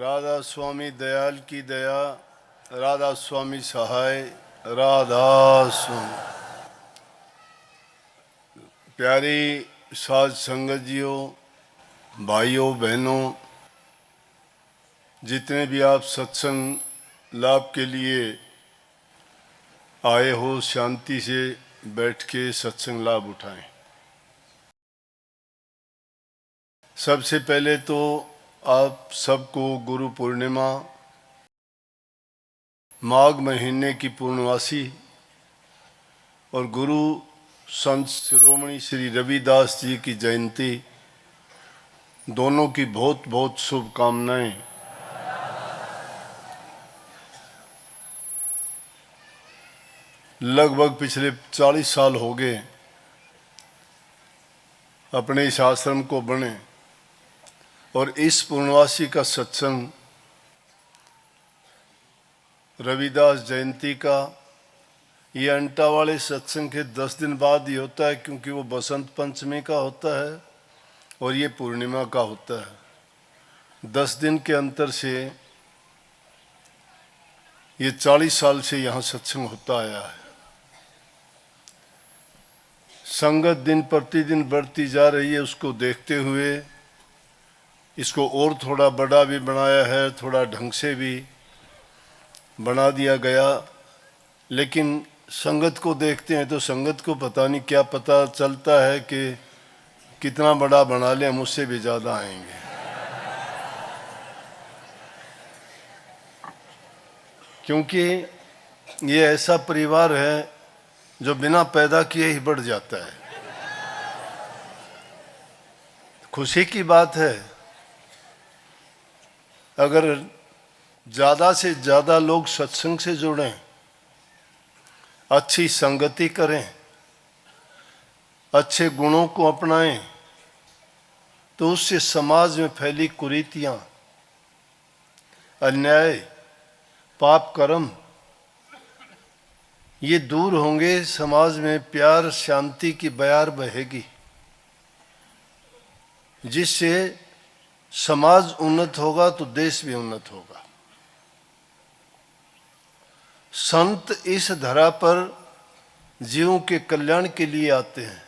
राधा स्वामी दयाल की दया, राधा स्वामी सहाय, राधा स्वामी। प्यारी साध संगत जियों, भाइयों बहनों, जितने भी आप सत्संग लाभ के लिए आए हो, शांति से बैठ के सत्संग लाभ उठाएं। सबसे पहले तो आप सबको गुरु पूर्णिमा, माघ महीने की पूर्णवासी और गुरु संत शिरोमणि श्री रविदास जी की जयंती दोनों की बहुत बहुत शुभकामनाएं। लगभग पिछले 40 साल हो गए अपने इस आश्रम को बने और इस पूर्णवासी का सत्संग रविदास जयंती का ये अंटा वाले सत्संग के 10 दिन बाद ही होता है, क्योंकि वो बसंत पंचमी का होता है और ये पूर्णिमा का होता है। 10 दिन के अंतर से ये 40 साल से यहाँ सत्संग होता आया है। संगत दिन प्रतिदिन बढ़ती जा रही है, उसको देखते हुए इसको और थोड़ा बड़ा भी बनाया है, थोड़ा ढंग से भी बना दिया गया। लेकिन संगत को देखते हैं तो संगत को पता नहीं क्या पता चलता है कि कितना बड़ा बना लें, मुझसे भी ज़्यादा आएंगे। क्योंकि ये ऐसा परिवार है जो बिना पैदा किए ही बढ़ जाता है। खुशी की बात है, अगर ज़्यादा से ज़्यादा लोग सत्संग से जुड़ें, अच्छी संगति करें, अच्छे गुणों को अपनाएं, तो उससे समाज में फैली कुरीतियां, अन्याय, पाप कर्म ये दूर होंगे। समाज में प्यार शांति की बयार बहेगी, जिससे समाज उन्नत होगा तो देश भी उन्नत होगा। संत इस धरा पर जीवों के कल्याण के लिए आते हैं।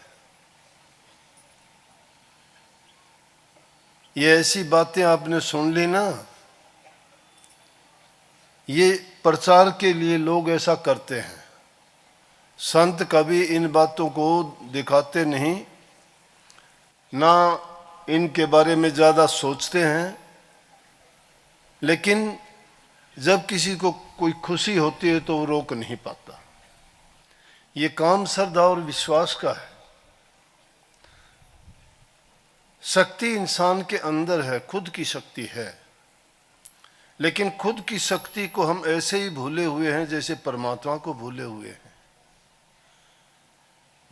ये ऐसी बातें आपने सुन ली ना, ये प्रचार के लिए लोग ऐसा करते हैं। संत कभी इन बातों को दिखाते नहीं, ना इनके बारे में ज़्यादा सोचते हैं। लेकिन जब किसी को कोई खुशी होती है तो वो रोक नहीं पाता। ये काम श्रद्धा और विश्वास का है। शक्ति इंसान के अंदर है, खुद की शक्ति है, लेकिन खुद की शक्ति को हम ऐसे ही भूले हुए हैं जैसे परमात्मा को भूले हुए हैं।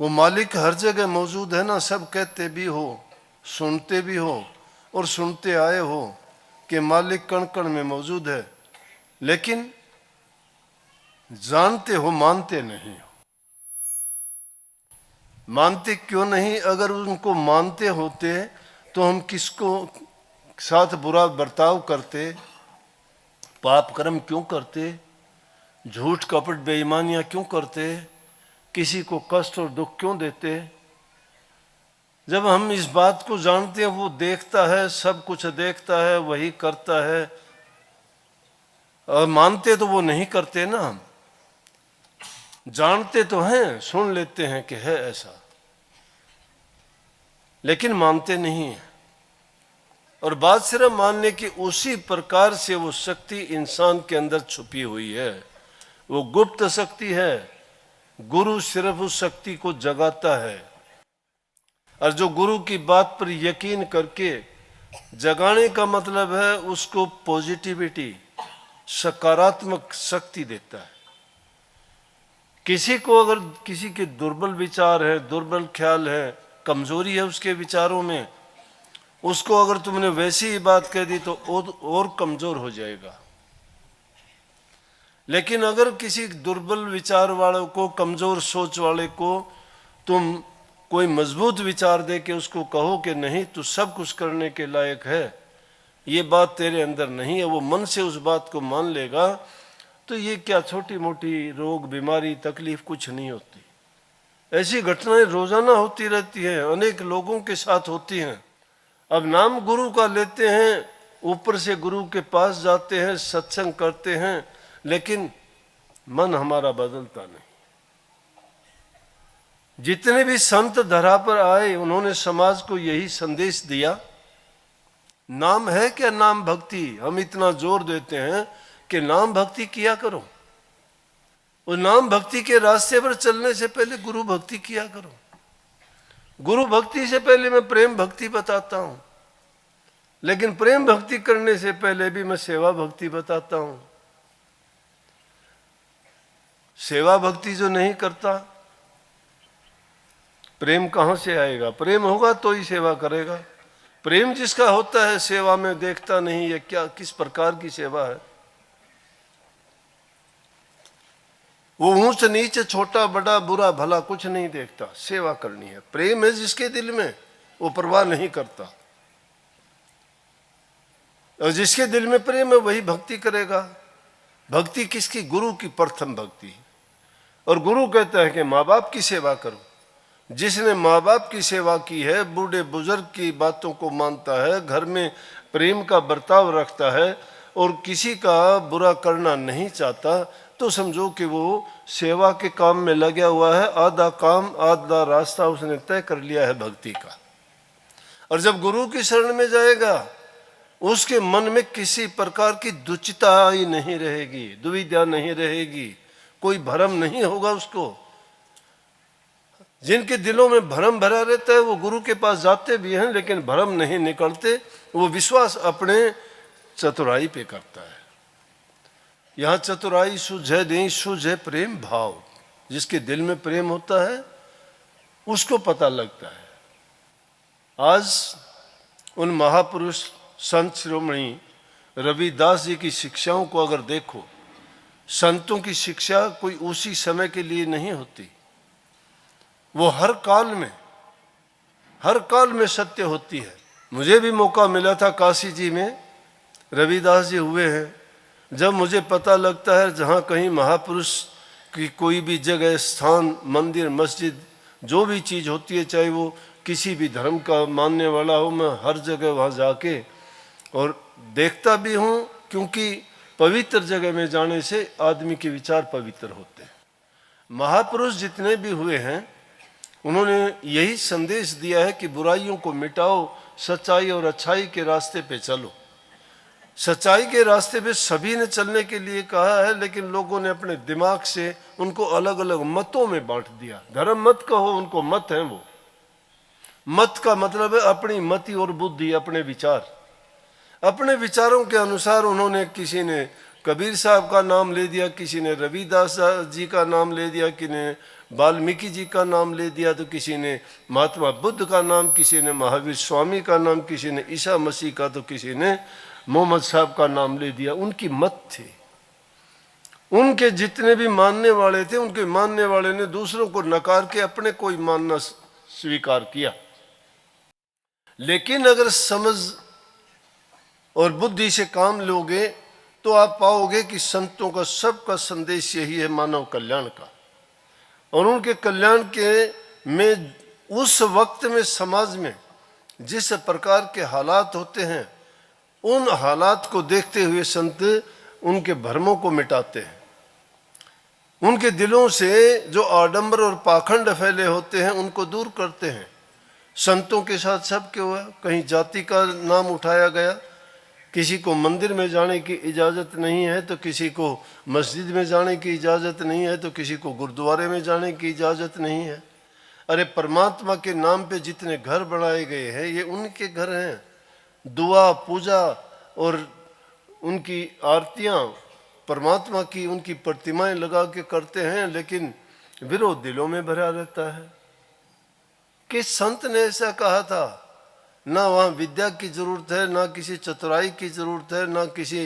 वो मालिक हर जगह मौजूद है ना, सब कहते भी हो, सुनते भी हो और सुनते आए हो कि मालिक कण कण में मौजूद है, लेकिन जानते हो, मानते नहीं हो। मानते क्यों नहीं? अगर उनको मानते होते तो हम किसको साथ बुरा बर्ताव करते, पाप कर्म क्यों करते, झूठ कपट बेईमानियां क्यों करते, किसी को कष्ट और दुख क्यों देते? जब हम इस बात को जानते हैं, वो देखता है, सब कुछ देखता है, वही करता है, और मानते तो वो नहीं करते ना। जानते तो हैं, सुन लेते हैं कि है ऐसा, लेकिन मानते नहीं हैं। और बात सिर्फ मानने की, उसी प्रकार से वो शक्ति इंसान के अंदर छुपी हुई है, वो गुप्त शक्ति है। गुरु सिर्फ उस शक्ति को जगाता है, और जो गुरु की बात पर यकीन करके, जगाने का मतलब है उसको पॉजिटिविटी, सकारात्मक शक्ति देता है। किसी को अगर किसी के दुर्बल विचार है, दुर्बल ख्याल है, कमजोरी है उसके विचारों में, उसको अगर तुमने वैसी ही बात कह दी तो और कमजोर हो जाएगा। लेकिन अगर किसी दुर्बल विचार वालों को, कमजोर सोच वाले को तुम कोई मजबूत विचार दे के उसको कहो कि नहीं तू सब कुछ करने के लायक है, ये बात तेरे अंदर नहीं है, वो मन से उस बात को मान लेगा, तो ये क्या छोटी मोटी रोग बीमारी तकलीफ कुछ नहीं होती। ऐसी घटनाएं रोजाना होती रहती हैं, अनेक लोगों के साथ होती हैं। अब नाम गुरु का लेते हैं, ऊपर से गुरु के पास जाते हैं, सत्संग करते हैं, लेकिन मन हमारा बदलता नहीं। जितने भी संत धरा पर आए उन्होंने समाज को यही संदेश दिया। नाम है क्या? नाम भक्ति। हम इतना जोर देते हैं कि नाम भक्ति किया करो। उस नाम भक्ति के रास्ते पर चलने से पहले गुरु भक्ति किया करो। गुरु भक्ति से पहले मैं प्रेम भक्ति बताता हूं, लेकिन प्रेम भक्ति करने से पहले भी मैं सेवा भक्ति बताता हूं। सेवा भक्ति जो नहीं करता, प्रेम कहां से आएगा? प्रेम होगा तो ही सेवा करेगा। प्रेम जिसका होता है सेवा में देखता नहीं है क्या किस प्रकार की सेवा है। वो ऊंच नीच, छोटा बड़ा, बुरा भला कुछ नहीं देखता, सेवा करनी है। प्रेम है जिसके दिल में, वो परवाह नहीं करता। और जिसके दिल में प्रेम है वही भक्ति करेगा। भक्ति किसकी? गुरु की प्रथम भक्ति। और गुरु कहता है कि माँ बाप की सेवा करो। जिसने माँ बाप की सेवा की है, बूढ़े बुजुर्ग की बातों को मानता है, घर में प्रेम का बर्ताव रखता है और किसी का बुरा करना नहीं चाहता, तो समझो कि वो सेवा के काम में लगा हुआ है। आधा काम आधा रास्ता उसने तय कर लिया है भक्ति का। और जब गुरु की शरण में जाएगा, उसके मन में किसी प्रकार की दुचिता ही नहीं रहेगी, दुविधा नहीं रहेगी, कोई भ्रम नहीं होगा उसको। जिनके दिलों में भ्रम भरा रहता है वो गुरु के पास जाते भी हैं, लेकिन भ्रम नहीं निकलते। वो विश्वास अपने चतुराई पे करता है। यहाँ चतुराई सूझे नहीं, सूझे प्रेम भाव। जिसके दिल में प्रेम होता है उसको पता लगता है। आज उन महापुरुष संत शिरोमणि रविदास जी की शिक्षाओं को अगर देखो, संतों की शिक्षा कोई उसी समय के लिए नहीं होती, वो हर काल में सत्य होती है। मुझे भी मौका मिला था काशी जी में, रविदास जी हुए हैं। जब मुझे पता लगता है जहाँ कहीं महापुरुष की कोई भी जगह, स्थान, मंदिर, मस्जिद, जो भी चीज़ होती है, चाहे वो किसी भी धर्म का मानने वाला हो, मैं हर जगह वहाँ जाके और देखता भी हूँ, क्योंकि पवित्र जगह में जाने से आदमी के विचार पवित्र होते हैं। महापुरुष जितने भी हुए हैं उन्होंने यही संदेश दिया है कि बुराइयों को मिटाओ, सच्चाई और अच्छाई के रास्ते पे चलो। सच्चाई के रास्ते पे सभी ने चलने के लिए कहा है, लेकिन लोगों ने अपने दिमाग से उनको अलग अलग मतों में बांट दिया। धर्म मत कहो, उनको मत हैं वो। मत का मतलब है अपनी मति और बुद्धि, अपने विचार। अपने विचारों के अनुसार उन्होंने, किसी ने कबीर साहब का नाम ले दिया, किसी ने रविदास जी का नाम ले दिया, किसी ने वाल्मीकि जी का नाम ले दिया, तो किसी ने महात्मा बुद्ध का नाम, किसी ने महावीर स्वामी का नाम, किसी ने ईसा मसीह का, तो किसी ने मोहम्मद साहब का नाम ले दिया। उनकी मत थी। उनके जितने भी मानने वाले थे, उनके मानने वाले ने दूसरों को नकार के अपने कोई मानना स्वीकार किया। लेकिन अगर समझ और बुद्धि से काम लोगे तो आप पाओगे कि संतों का सबका संदेश यही है, मानव कल्याण का। और उनके कल्याण के में उस वक्त में समाज में जिस प्रकार के हालात होते हैं, उन हालात को देखते हुए संत उनके भ्रमों को मिटाते हैं। उनके दिलों से जो आडंबर और पाखंड फैले होते हैं उनको दूर करते हैं। संतों के साथ सब क्या हुआ, कहीं जाति का नाम उठाया गया, किसी को मंदिर में जाने की इजाज़त नहीं है तो किसी को मस्जिद में जाने की इजाज़त नहीं है, तो किसी को गुरुद्वारे में जाने की इजाज़त नहीं है। अरे परमात्मा के नाम पे जितने घर बनाए गए हैं ये उनके घर हैं। दुआ, पूजा और उनकी आरतियाँ परमात्मा की, उनकी प्रतिमाएं लगा के करते हैं, लेकिन विरोध दिलों में भरा रहता है। किस संत ने ऐसा कहा था? ना वहाँ विद्या की जरूरत है, ना किसी चतुराई की जरूरत है, ना किसी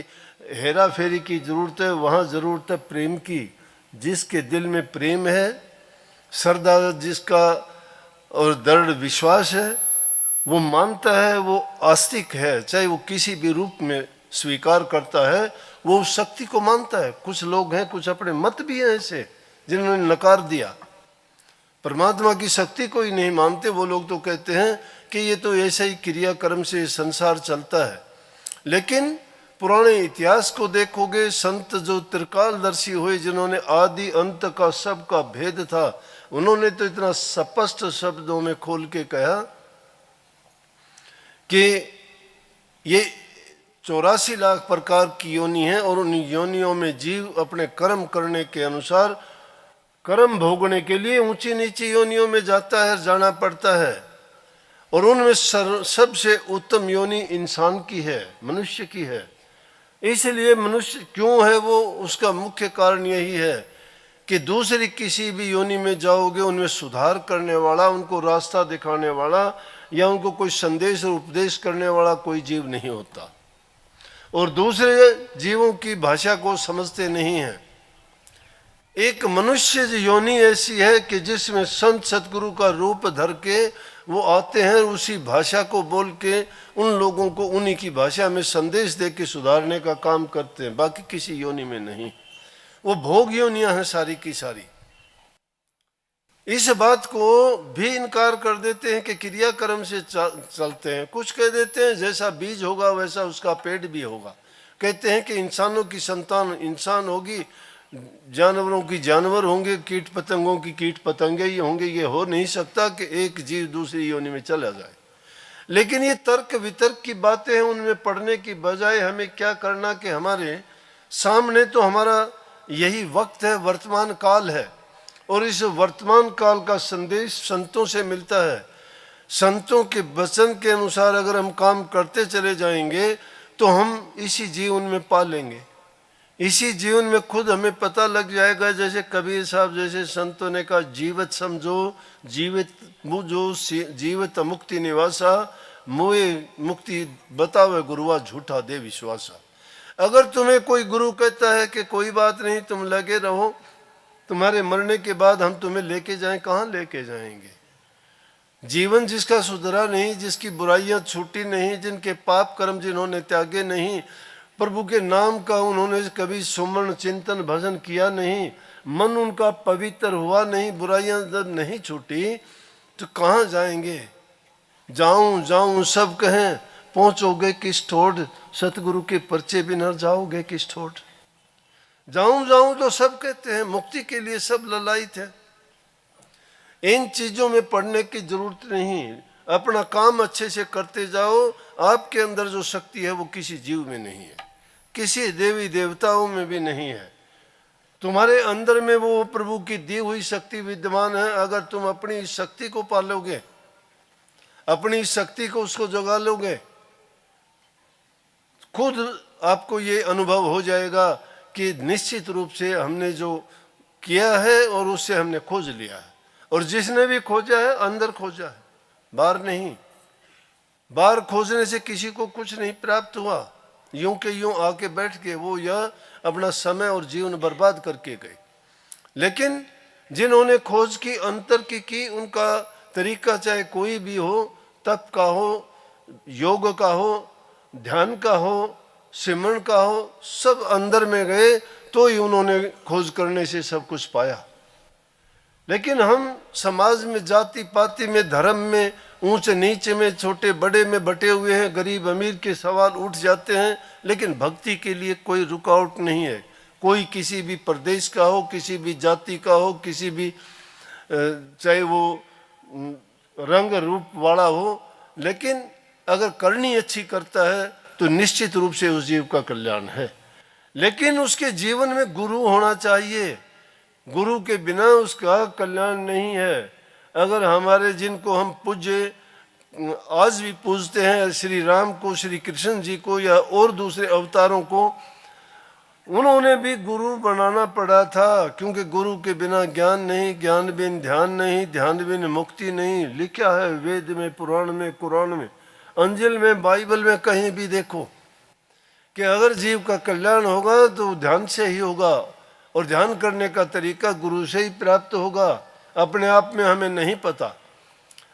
हेरा फेरी की जरूरत है। वहाँ जरूरत है प्रेम की। जिसके दिल में प्रेम है, श्रद्धा जिसका और दृढ़ विश्वास है, वो मानता है, वो आस्तिक है, चाहे वो किसी भी रूप में स्वीकार करता है, वो उस शक्ति को मानता है। कुछ लोग हैं, कुछ अपने मत भी हैं ऐसे जिन्होंने नकार दिया, परमात्मा की शक्ति को ही नहीं मानते। वो लोग तो कहते हैं कि ये तो ऐसा ही क्रियाकर्म से संसार चलता है। लेकिन पुराने इतिहास को देखोगे, संत जो त्रिकालदर्शी हुए, जिन्होंने आदि अंत का सब का भेद था, उन्होंने तो इतना स्पष्ट शब्दों में खोल के कहा कि ये 84 लाख प्रकार की योनि है और उन योनियों में जीव अपने कर्म करने के अनुसार कर्म भोगने के लिए ऊंची नीची योनियों में जाता है, जाना पड़ता है। और उनमें सबसे उत्तम योनि इंसान की है, मनुष्य की है। इसलिए मनुष्य क्यों है वो, उसका मुख्य कारण यही है कि दूसरी किसी भी योनि में जाओगे, उनमें सुधार करने वाला, उनको रास्ता दिखाने वाला या उनको कोई संदेश और उपदेश करने वाला कोई जीव नहीं होता, और दूसरे जीवों की भाषा को समझते नहीं हैं। एक मनुष्य योनि ऐसी है कि जिसमें संत सतगुरु का रूप धर के वो आते हैं, उसी भाषा को बोल के उन लोगों को उन्हीं की भाषा में संदेश दे के सुधारने का काम करते हैं, बाकी किसी योनि में नहीं। वो भोग योनियां हैं सारी की सारी। इस बात को भी इनकार कर देते हैं कि क्रियाकर्म से चलते हैं। कुछ कह देते हैं जैसा बीज होगा वैसा उसका पेड़ भी होगा। कहते हैं कि इंसानों की संतान इंसान होगी, जानवरों की जानवर होंगे, कीट पतंगों की कीट पतंगे ही होंगे। ये हो नहीं सकता कि एक जीव दूसरी योनि में चला जाए। लेकिन ये तर्क वितर्क की बातें हैं, उनमें पढ़ने की बजाय हमें क्या करना कि हमारे सामने तो हमारा यही वक्त है, वर्तमान काल है, और इस वर्तमान काल का संदेश संतों से मिलता है। संतों के वचन के अनुसार अगर हम काम करते चले जाएंगे तो हम इसी जीवन में पा लेंगे। इसी जीवन में खुद हमें पता लग जाएगा। जैसे कबीर साहब जैसे संतों ने कहा, जीवित समझो जीवित मुझो जीवित मुक्ति निवासा, मोए मुक्ति बतावे गुरुआ झूठा दे विश्वासा। अगर तुम्हें कोई गुरु कहता है कि कोई बात नहीं, तुम लगे रहो, तुम्हारे मरने के बाद हम तुम्हें लेके जाएं, कहाँ लेके जाएंगे? जीवन जिसका सुधरा नहीं, जिसकी बुराइयां छूटी नहीं, जिनके पाप कर्म जिन्होंने त्यागे नहीं, प्रभु के नाम का उन्होंने कभी सुमरण चिंतन भजन किया नहीं, मन उनका पवित्र हुआ नहीं, बुराइयां जब नहीं छूटी तो कहाँ जाएंगे? जाऊं जाऊं सब कहें, पहुंचोगे किस ठोड़, सतगुरु के पर्चे बिना जाओगे किस ठोड़। जाऊं जाऊं तो सब कहते हैं, मुक्ति के लिए सब ललायित है। इन चीजों में पढ़ने की जरूरत नहीं। अपना काम अच्छे से करते जाओ। आपके अंदर जो शक्ति है वो किसी जीव में नहीं है, किसी देवी देवताओं में भी नहीं है। तुम्हारे अंदर में वो प्रभु की दी हुई शक्ति विद्यमान है। अगर तुम अपनी शक्ति को पालोगे, अपनी शक्ति को उसको जगा लोगे, खुद आपको ये अनुभव हो जाएगा कि निश्चित रूप से हमने जो किया है और उससे हमने खोज लिया है। और जिसने भी खोजा है अंदर खोजा है, बाहर नहीं। बाहर खोजने से किसी को कुछ नहीं प्राप्त हुआ। यूं के यूं आके बैठ के वो यह अपना समय और जीवन बर्बाद करके गए। लेकिन जिन्होंने खोज की, अंतर की, उनका तरीका चाहे कोई भी हो, तप का हो, योग का हो, ध्यान का हो, सिमरन का हो, सब अंदर में गए तो ही उन्होंने खोज करने से सब कुछ पाया। लेकिन हम समाज में जाति पाति में, धर्म में, ऊंचे नीचे में, छोटे बड़े में बटे हुए हैं। गरीब अमीर के सवाल उठ जाते हैं, लेकिन भक्ति के लिए कोई रुकावट नहीं है। कोई किसी भी प्रदेश का हो, किसी भी जाति का हो, किसी भी चाहे वो रंग रूप वाला हो, लेकिन अगर करनी अच्छी करता है तो निश्चित रूप से उस जीव का कल्याण है। लेकिन उसके जीवन में गुरु होना चाहिए। गुरु के बिना उसका कल्याण नहीं है। अगर हमारे जिनको हम पूज्य आज भी पूजते हैं, श्री राम को, श्री कृष्ण जी को या और दूसरे अवतारों को, उन्होंने भी गुरु बनाना पड़ा था, क्योंकि गुरु के बिना ज्ञान नहीं, ज्ञान बिन ध्यान नहीं, ध्यान बिन मुक्ति नहीं। लिखा है वेद में, पुराण में, कुरान में, अंजिल में, बाइबल में, कहीं भी देखो कि अगर जीव का कल्याण होगा तो ध्यान से ही होगा। और ध्यान करने का तरीका गुरु से ही प्राप्त होगा, अपने आप में हमें नहीं पता।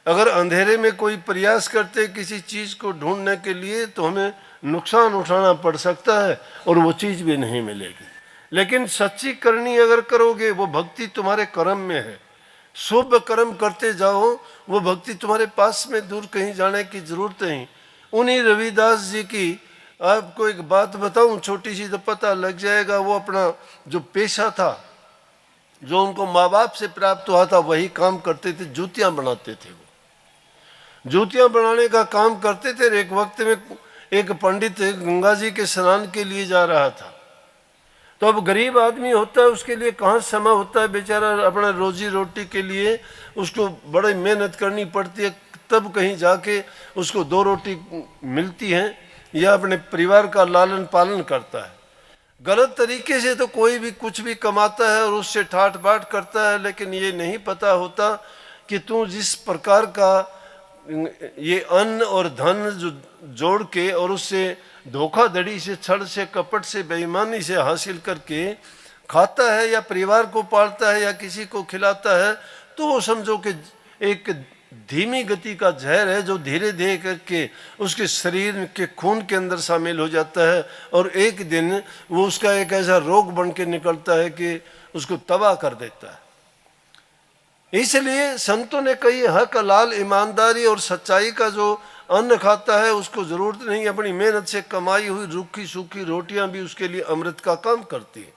अगर अंधेरे में कोई प्रयास करते किसी चीज को ढूंढने के लिए तो हमें नुकसान उठाना पड़ सकता है और वो चीज भी नहीं मिलेगी। लेकिन सच्ची करनी अगर करोगे, वो भक्ति तुम्हारे कर्म में है, शुभ कर्म करते जाओ, वो भक्ति तुम्हारे पास में, दूर कहीं जाने की जरूरत नहीं। उन्हीं रविदास जी की आपको एक बात बताऊं छोटी सी, तो पता लग जाएगा। वो अपना जो पेशा था, जो उनको माँ बाप से प्राप्त हुआ था, वही काम करते थे। जूतियां बनाते थे, वो जूतियां बनाने का काम करते थे। एक वक्त में एक पंडित गंगा जी के स्नान के लिए जा रहा था, तो अब गरीब आदमी होता है, उसके लिए कहाँ समय होता है, बेचारा अपना रोजी रोटी के लिए उसको बड़ी मेहनत करनी पड़ती है, तब कहीं जाके उसको 2 रोटी मिलती हैं या अपने परिवार का लालन पालन करता है। गलत तरीके से तो कोई भी कुछ भी कमाता है और उससे ठाट बाट करता है, लेकिन ये नहीं पता होता कि तू जिस प्रकार का ये अन्न और धन जो जोड़ के और उससे धोखाधड़ी से, छल से, कपट से, बेईमानी से हासिल करके खाता है या परिवार को पालता है या किसी को खिलाता है, तो वो समझो कि एक धीमी गति का जहर है जो धीरे धीरे करके उसके शरीर के खून के अंदर शामिल हो जाता है और एक दिन वो उसका एक ऐसा रोग बन के निकलता है कि उसको तबाह कर देता है। इसलिए संतों ने कही, हक हलाल ईमानदारी और सच्चाई का जो अन्न खाता है उसको जरूरत नहीं, अपनी मेहनत से कमाई हुई रूखी सूखी रोटियां भी उसके लिए अमृत का काम करती है।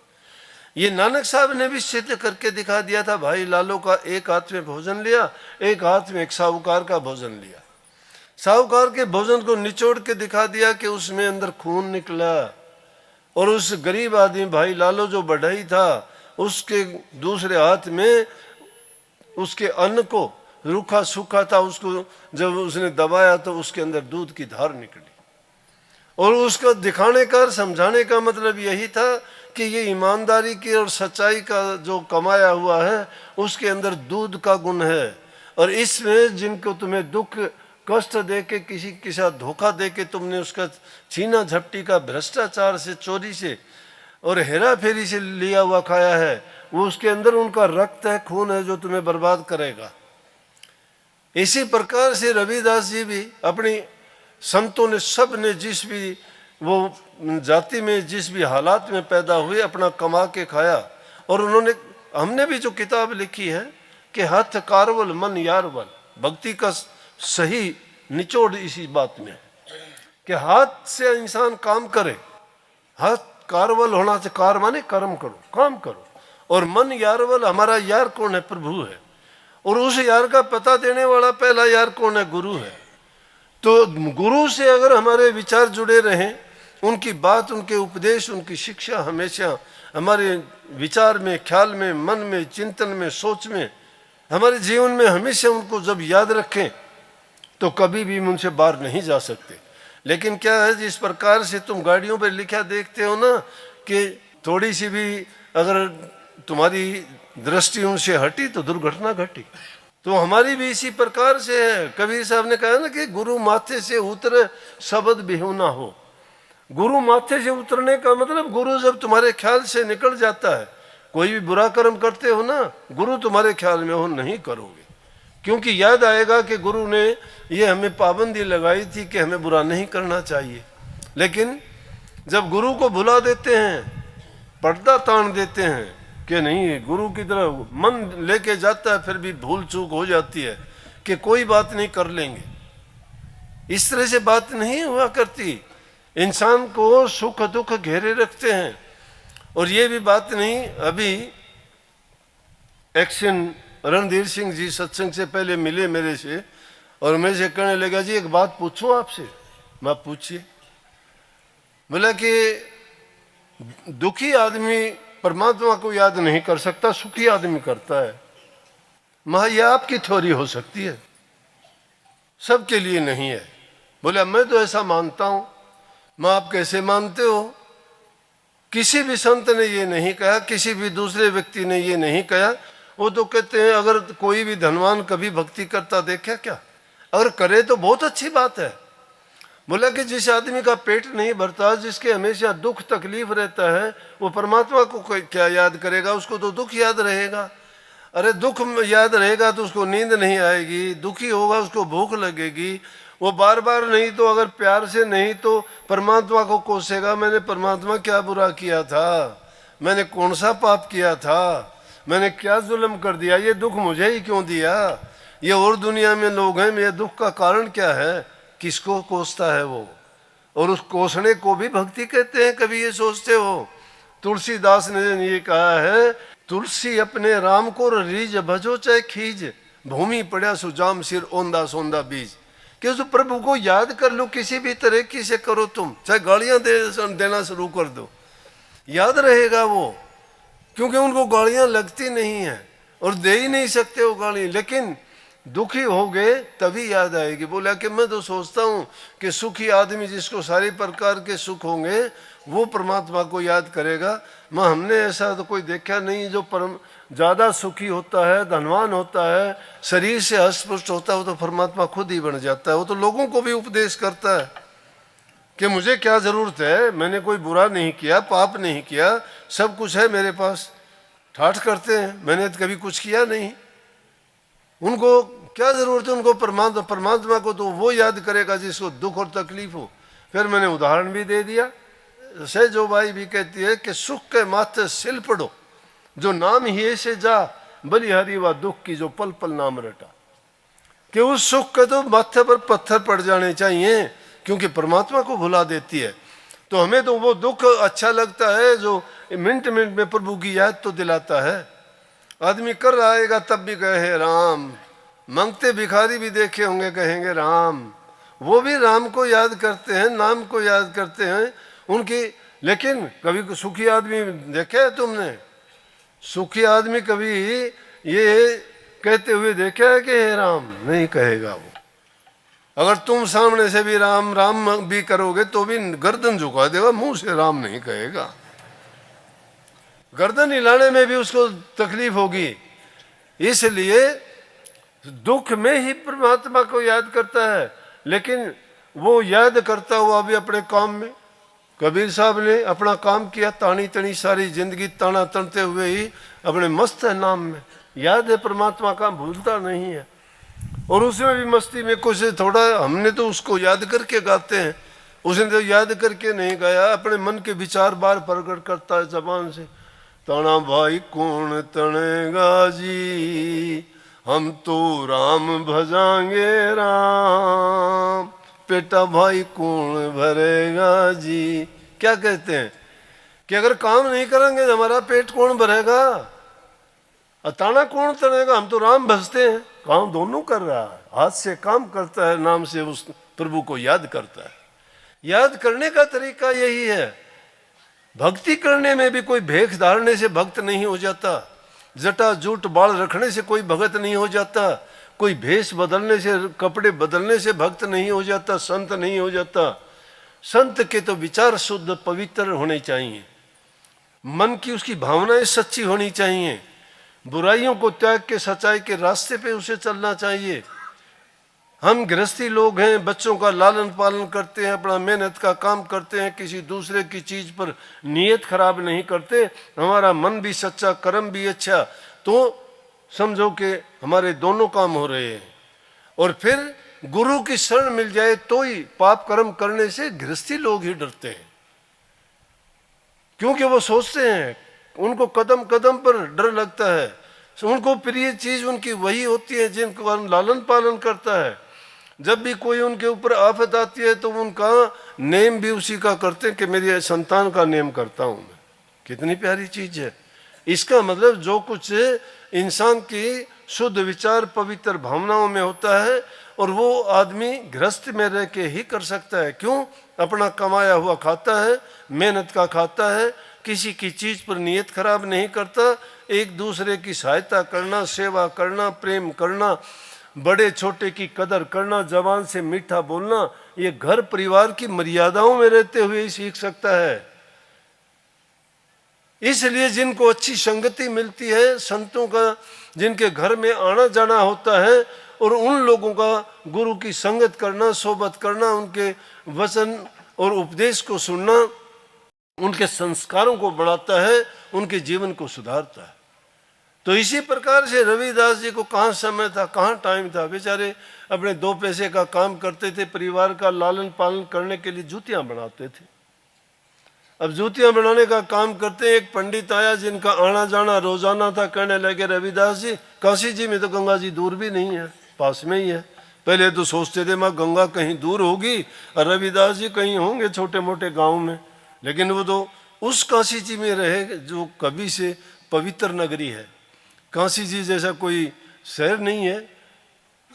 ये नानक साहब ने भी सिद्ध करके दिखा दिया था। भाई लालो का एक हाथ में भोजन लिया, एक हाथ में एक साहूकार का भोजन लिया। साहूकार के भोजन को निचोड़ के दिखा दिया कि उसमें अंदर खून निकला, और उस गरीब आदमी भाई लालो जो बढ़ई था, उसके दूसरे हाथ में उसके अन्न को रूखा सूखा था, उसको जब उसने दबाया तो उसके अंदर दूध की धार निकली। और उसका दिखाने का, समझाने का मतलब यही था कि ये ईमानदारी की और सच्चाई का जो कमाया हुआ है उसके अंदर दूध का गुण है, और इसमें जिनको तुम्हें दुख कष्ट दे के, किसी के साथ धोखा दे के तुमने उसका छीना झपटी का, भ्रष्टाचार से, चोरी से और हेरा फेरी से लिया हुआ खाया है, वो उसके अंदर उनका रक्त है, खून है जो तुम्हें बर्बाद करेगा। इसी प्रकार से रविदास जी भी अपनी संतों ने, सब ने जिस भी वो जाति में, जिस भी हालात में पैदा हुए, अपना कमा के खाया। और उन्होंने, हमने भी जो किताब लिखी है कि हाथ कारवल मन यारवल, भक्ति का सही निचोड़ इसी बात में कि हाथ से इंसान काम करे, हाथ कारवल होना से, कार माने कर्म करो, काम करो, और मन यारवल, हमारा यार कौन है, प्रभु है, और उस यार का पता देने वाला पहला यार कौन है, गुरु है। तो गुरु से अगर हमारे विचार जुड़े रहें, उनकी बात, उनके उपदेश, उनकी शिक्षा हमेशा हमारे विचार में, ख्याल में, मन में, चिंतन में, सोच में, हमारे जीवन में हमेशा उनको जब याद रखें तो कभी भी उनसे बाहर नहीं जा सकते। लेकिन क्या है, जिस प्रकार से तुम गाड़ियों पर लिखा देखते हो ना कि थोड़ी सी भी अगर तुम्हारी दृष्टि उनसे हटी तो दुर्घटना घटी, तो हमारी भी इसी प्रकार से है। कबीर साहब ने कहा ना कि गुरु माथे से उतरे शब्द बिहू ना हो। गुरु माथे से उतरने का मतलब, गुरु जब तुम्हारे ख्याल से निकल जाता है, कोई भी बुरा कर्म करते हो ना, गुरु तुम्हारे ख्याल में हो, नहीं करोगे, क्योंकि याद आएगा कि गुरु ने ये हमें पाबंदी लगाई थी कि हमें बुरा नहीं करना चाहिए। लेकिन जब गुरु को भुला देते हैं, पर्दा तान देते हैं कि नहीं, गुरु की तरफ मन लेके जाता है, फिर भी भूल चूक हो जाती है कि कोई बात नहीं, कर लेंगे। इस तरह से बात नहीं हुआ करती। इंसान को सुख दुख घेरे रखते हैं। और ये भी बात नहीं, अभी एक्शन रणधीर सिंह जी सत्संग से पहले मिले मेरे से, और मेरे से कहने लगा, जी एक बात पूछूं आपसे। मैं, पूछिए। बोला कि दुखी आदमी परमात्मा को याद नहीं कर सकता, सुखी आदमी करता है। मैं, यह आपकी थ्योरी हो सकती है, सबके लिए नहीं है। बोला, मैं तो ऐसा मानता हूं। मैं, आप कैसे मानते हो? किसी भी संत ने ये नहीं कहा, किसी भी दूसरे व्यक्ति ने ये नहीं कहा। वो तो कहते हैं अगर कोई भी धनवान कभी भक्ति करता देखा क्या? अगर करे तो बहुत अच्छी बात है। बोला कि जिस आदमी का पेट नहीं भरता, जिसके हमेशा दुख तकलीफ रहता है, वो परमात्मा को क्या याद करेगा? उसको तो दुख याद रहेगा। अरे दुख याद रहेगा तो उसको नींद नहीं आएगी, दुखी होगा उसको भूख लगेगी, वो बार बार नहीं तो अगर प्यार से नहीं तो परमात्मा को कोसेगा, मैंने परमात्मा क्या बुरा किया था, मैंने कौन सा पाप किया था, मैंने क्या जुल्म कर दिया, ये दुख मुझे ही क्यों दिया, ये और दुनिया में लोग हैं, ये दुख का कारण क्या है, किसको कोसता है वो। और उस कोसने को भी भक्ति कहते हैं, कभी ये सोचते हो। तुलसीदास ने ये कहा है, तुलसी अपने राम को रीज भजो चाहे खीज, भूमि पड़ा सुजाम सिर ओंदा सोंदा बीज। कि उस प्रभु को याद कर लो, किसी भी तरीके से करो, तुम चाहे गालियां देना शुरू कर दो, याद रहेगा वो, क्योंकि उनको गालियां लगती नहीं है और दे ही नहीं सकते वो गाली, लेकिन दुखी हो गए तभी याद आएगी। बोला कि मैं तो सोचता हूँ कि सुखी आदमी जिसको सारे प्रकार के सुख होंगे वो परमात्मा को याद करेगा, मैं हमने ऐसा तो कोई देखा नहीं जो परम ज़्यादा सुखी होता है, धनवान होता है, शरीर से हष्टपुष्ट होता है, वो तो परमात्मा खुद ही बन जाता है। वो तो लोगों को भी उपदेश करता है कि मुझे क्या ज़रूरत है, मैंने कोई बुरा नहीं किया, पाप नहीं किया, सब कुछ है मेरे पास। ठाठ करते हैं, मैंने तो कभी कुछ किया नहीं, उनको क्या ज़रूरत है, उनको परमात्मा को तो वो याद करेगा जिसको दुख और तकलीफ हो। फिर मैंने उदाहरण भी दे दिया, सहजो भाई भी कहती है कि सुख के माथे सिल पड़ो, जो नाम ही ऐसे जा, बलिहारी व दुख की जो पल पल नाम रटा। कि उस सुख के तो माथे पर पत्थर पड़ जाने चाहिए, क्योंकि परमात्मा को भुला देती है। तो हमें तो वो दुख अच्छा लगता है जो मिनट मिनट में प्रभु की याद तो दिलाता है। आदमी कर रहा आएगा तब भी कहे राम, मांगते भिखारी भी देखे होंगे कहेंगे राम, वो भी राम को याद करते हैं, नाम को याद करते हैं उनकी। लेकिन कभी सुखी आदमी देखे है तुमने? सुखी आदमी कभी ये कहते हुए देखा है कि हे राम? नहीं कहेगा वो। अगर तुम सामने से भी राम राम भी करोगे तो भी गर्दन झुका देगा, मुंह से राम नहीं कहेगा। गर्दन हिलाने में भी उसको तकलीफ होगी। इसलिए दुख में ही परमात्मा को याद करता है, लेकिन वो याद करता हुआ भी अपने काम में। कबीर साहब ने अपना काम किया, तानी तनी सारी जिंदगी ताना तनते हुए ही अपने मस्त है नाम में, याद है परमात्मा का, भूलता नहीं है। और उसमें भी मस्ती में कुछ थोड़ा हमने तो उसको याद करके गाते हैं, उसने तो याद करके नहीं गाया, अपने मन के विचार बार प्रकट करता है जबान से। तना भाई कौन तनेगा जी, हम तो राम भजाएंगे राम, पेटा भाई कौन भरेगा जी। क्या कहते हैं कि अगर काम नहीं करेंगे तो हमारा पेट कौन भरेगा, ताना कौन तनेगा, हम तो राम भजते हैं। काम दोनों कर रहा है, हाथ से काम करता है, नाम से उस प्रभु को याद करता है। याद करने का तरीका यही है। भक्ति करने में भी कोई भेख धारने से भक्त नहीं हो जाता, जटा जूट बाल रखने से कोई भगत नहीं हो जाता, कोई भेष बदलने से, कपड़े बदलने से भक्त नहीं हो जाता, संत नहीं हो जाता। संत के तो विचार शुद्ध पवित्र होने चाहिए, मन की उसकी भावनाएं सच्ची होनी चाहिए, बुराइयों को त्याग के सच्चाई के रास्ते पे उसे चलना चाहिए। हम गृहस्थी लोग हैं, बच्चों का लालन पालन करते हैं, अपना मेहनत का काम करते हैं, किसी दूसरे की चीज पर नीयत खराब नहीं करते, हमारा मन भी सच्चा, कर्म भी अच्छा, तो समझो कि हमारे दोनों काम हो रहे हैं। और फिर गुरु की शरण मिल जाए तो ही पाप कर्म करने से गृहस्थी लोग ही डरते हैं, क्योंकि वो सोचते हैं, उनको कदम कदम पर डर लगता है। उनको प्रिय चीज उनकी वही होती है जिनको लालन पालन करता है। जब भी कोई उनके ऊपर आफत आती है तो उनका नेम भी उसी का करते हैं कि मेरी संतान का नेम करता हूं मैं। कितनी प्यारी चीज है। इसका मतलब जो कुछ इंसान की शुद्ध विचार पवित्र भावनाओं में होता है, और वो आदमी गृहस्थ में रह के ही कर सकता है। क्यों? अपना कमाया हुआ खाता है, मेहनत का खाता है, किसी की चीज पर नियत खराब नहीं करता, एक दूसरे की सहायता करना, सेवा करना, प्रेम करना, बड़े छोटे की कदर करना, जबान से मीठा बोलना, ये घर परिवार की मर्यादाओं में रहते हुए ही सीख सकता है। इसलिए जिनको अच्छी संगति मिलती है, संतों का जिनके घर में आना जाना होता है, और उन लोगों का गुरु की संगत करना, सोबत करना, उनके वचन और उपदेश को सुनना, उनके संस्कारों को बढ़ाता है, उनके जीवन को सुधारता है। तो इसी प्रकार से रविदास जी को कहाँ समय था, कहाँ टाइम था। बेचारे अपने 2 पैसे का काम करते थे, परिवार का लालन पालन करने के लिए जूतियां बनाते थे। अब जूतियां बनाने का काम करते, एक पंडित आया जिनका आना जाना रोजाना था। कहने लगे, रविदास जी, काशी जी में तो गंगा जी दूर भी नहीं है, पास में ही है। पहले तो सोचते थे माँ गंगा कहीं दूर होगी और रविदास जी कहीं होंगे छोटे मोटे गांव में, लेकिन वो तो उस काशी जी में रहे जो कभी से पवित्र नगरी है। काशी जी जैसा कोई शहर नहीं है।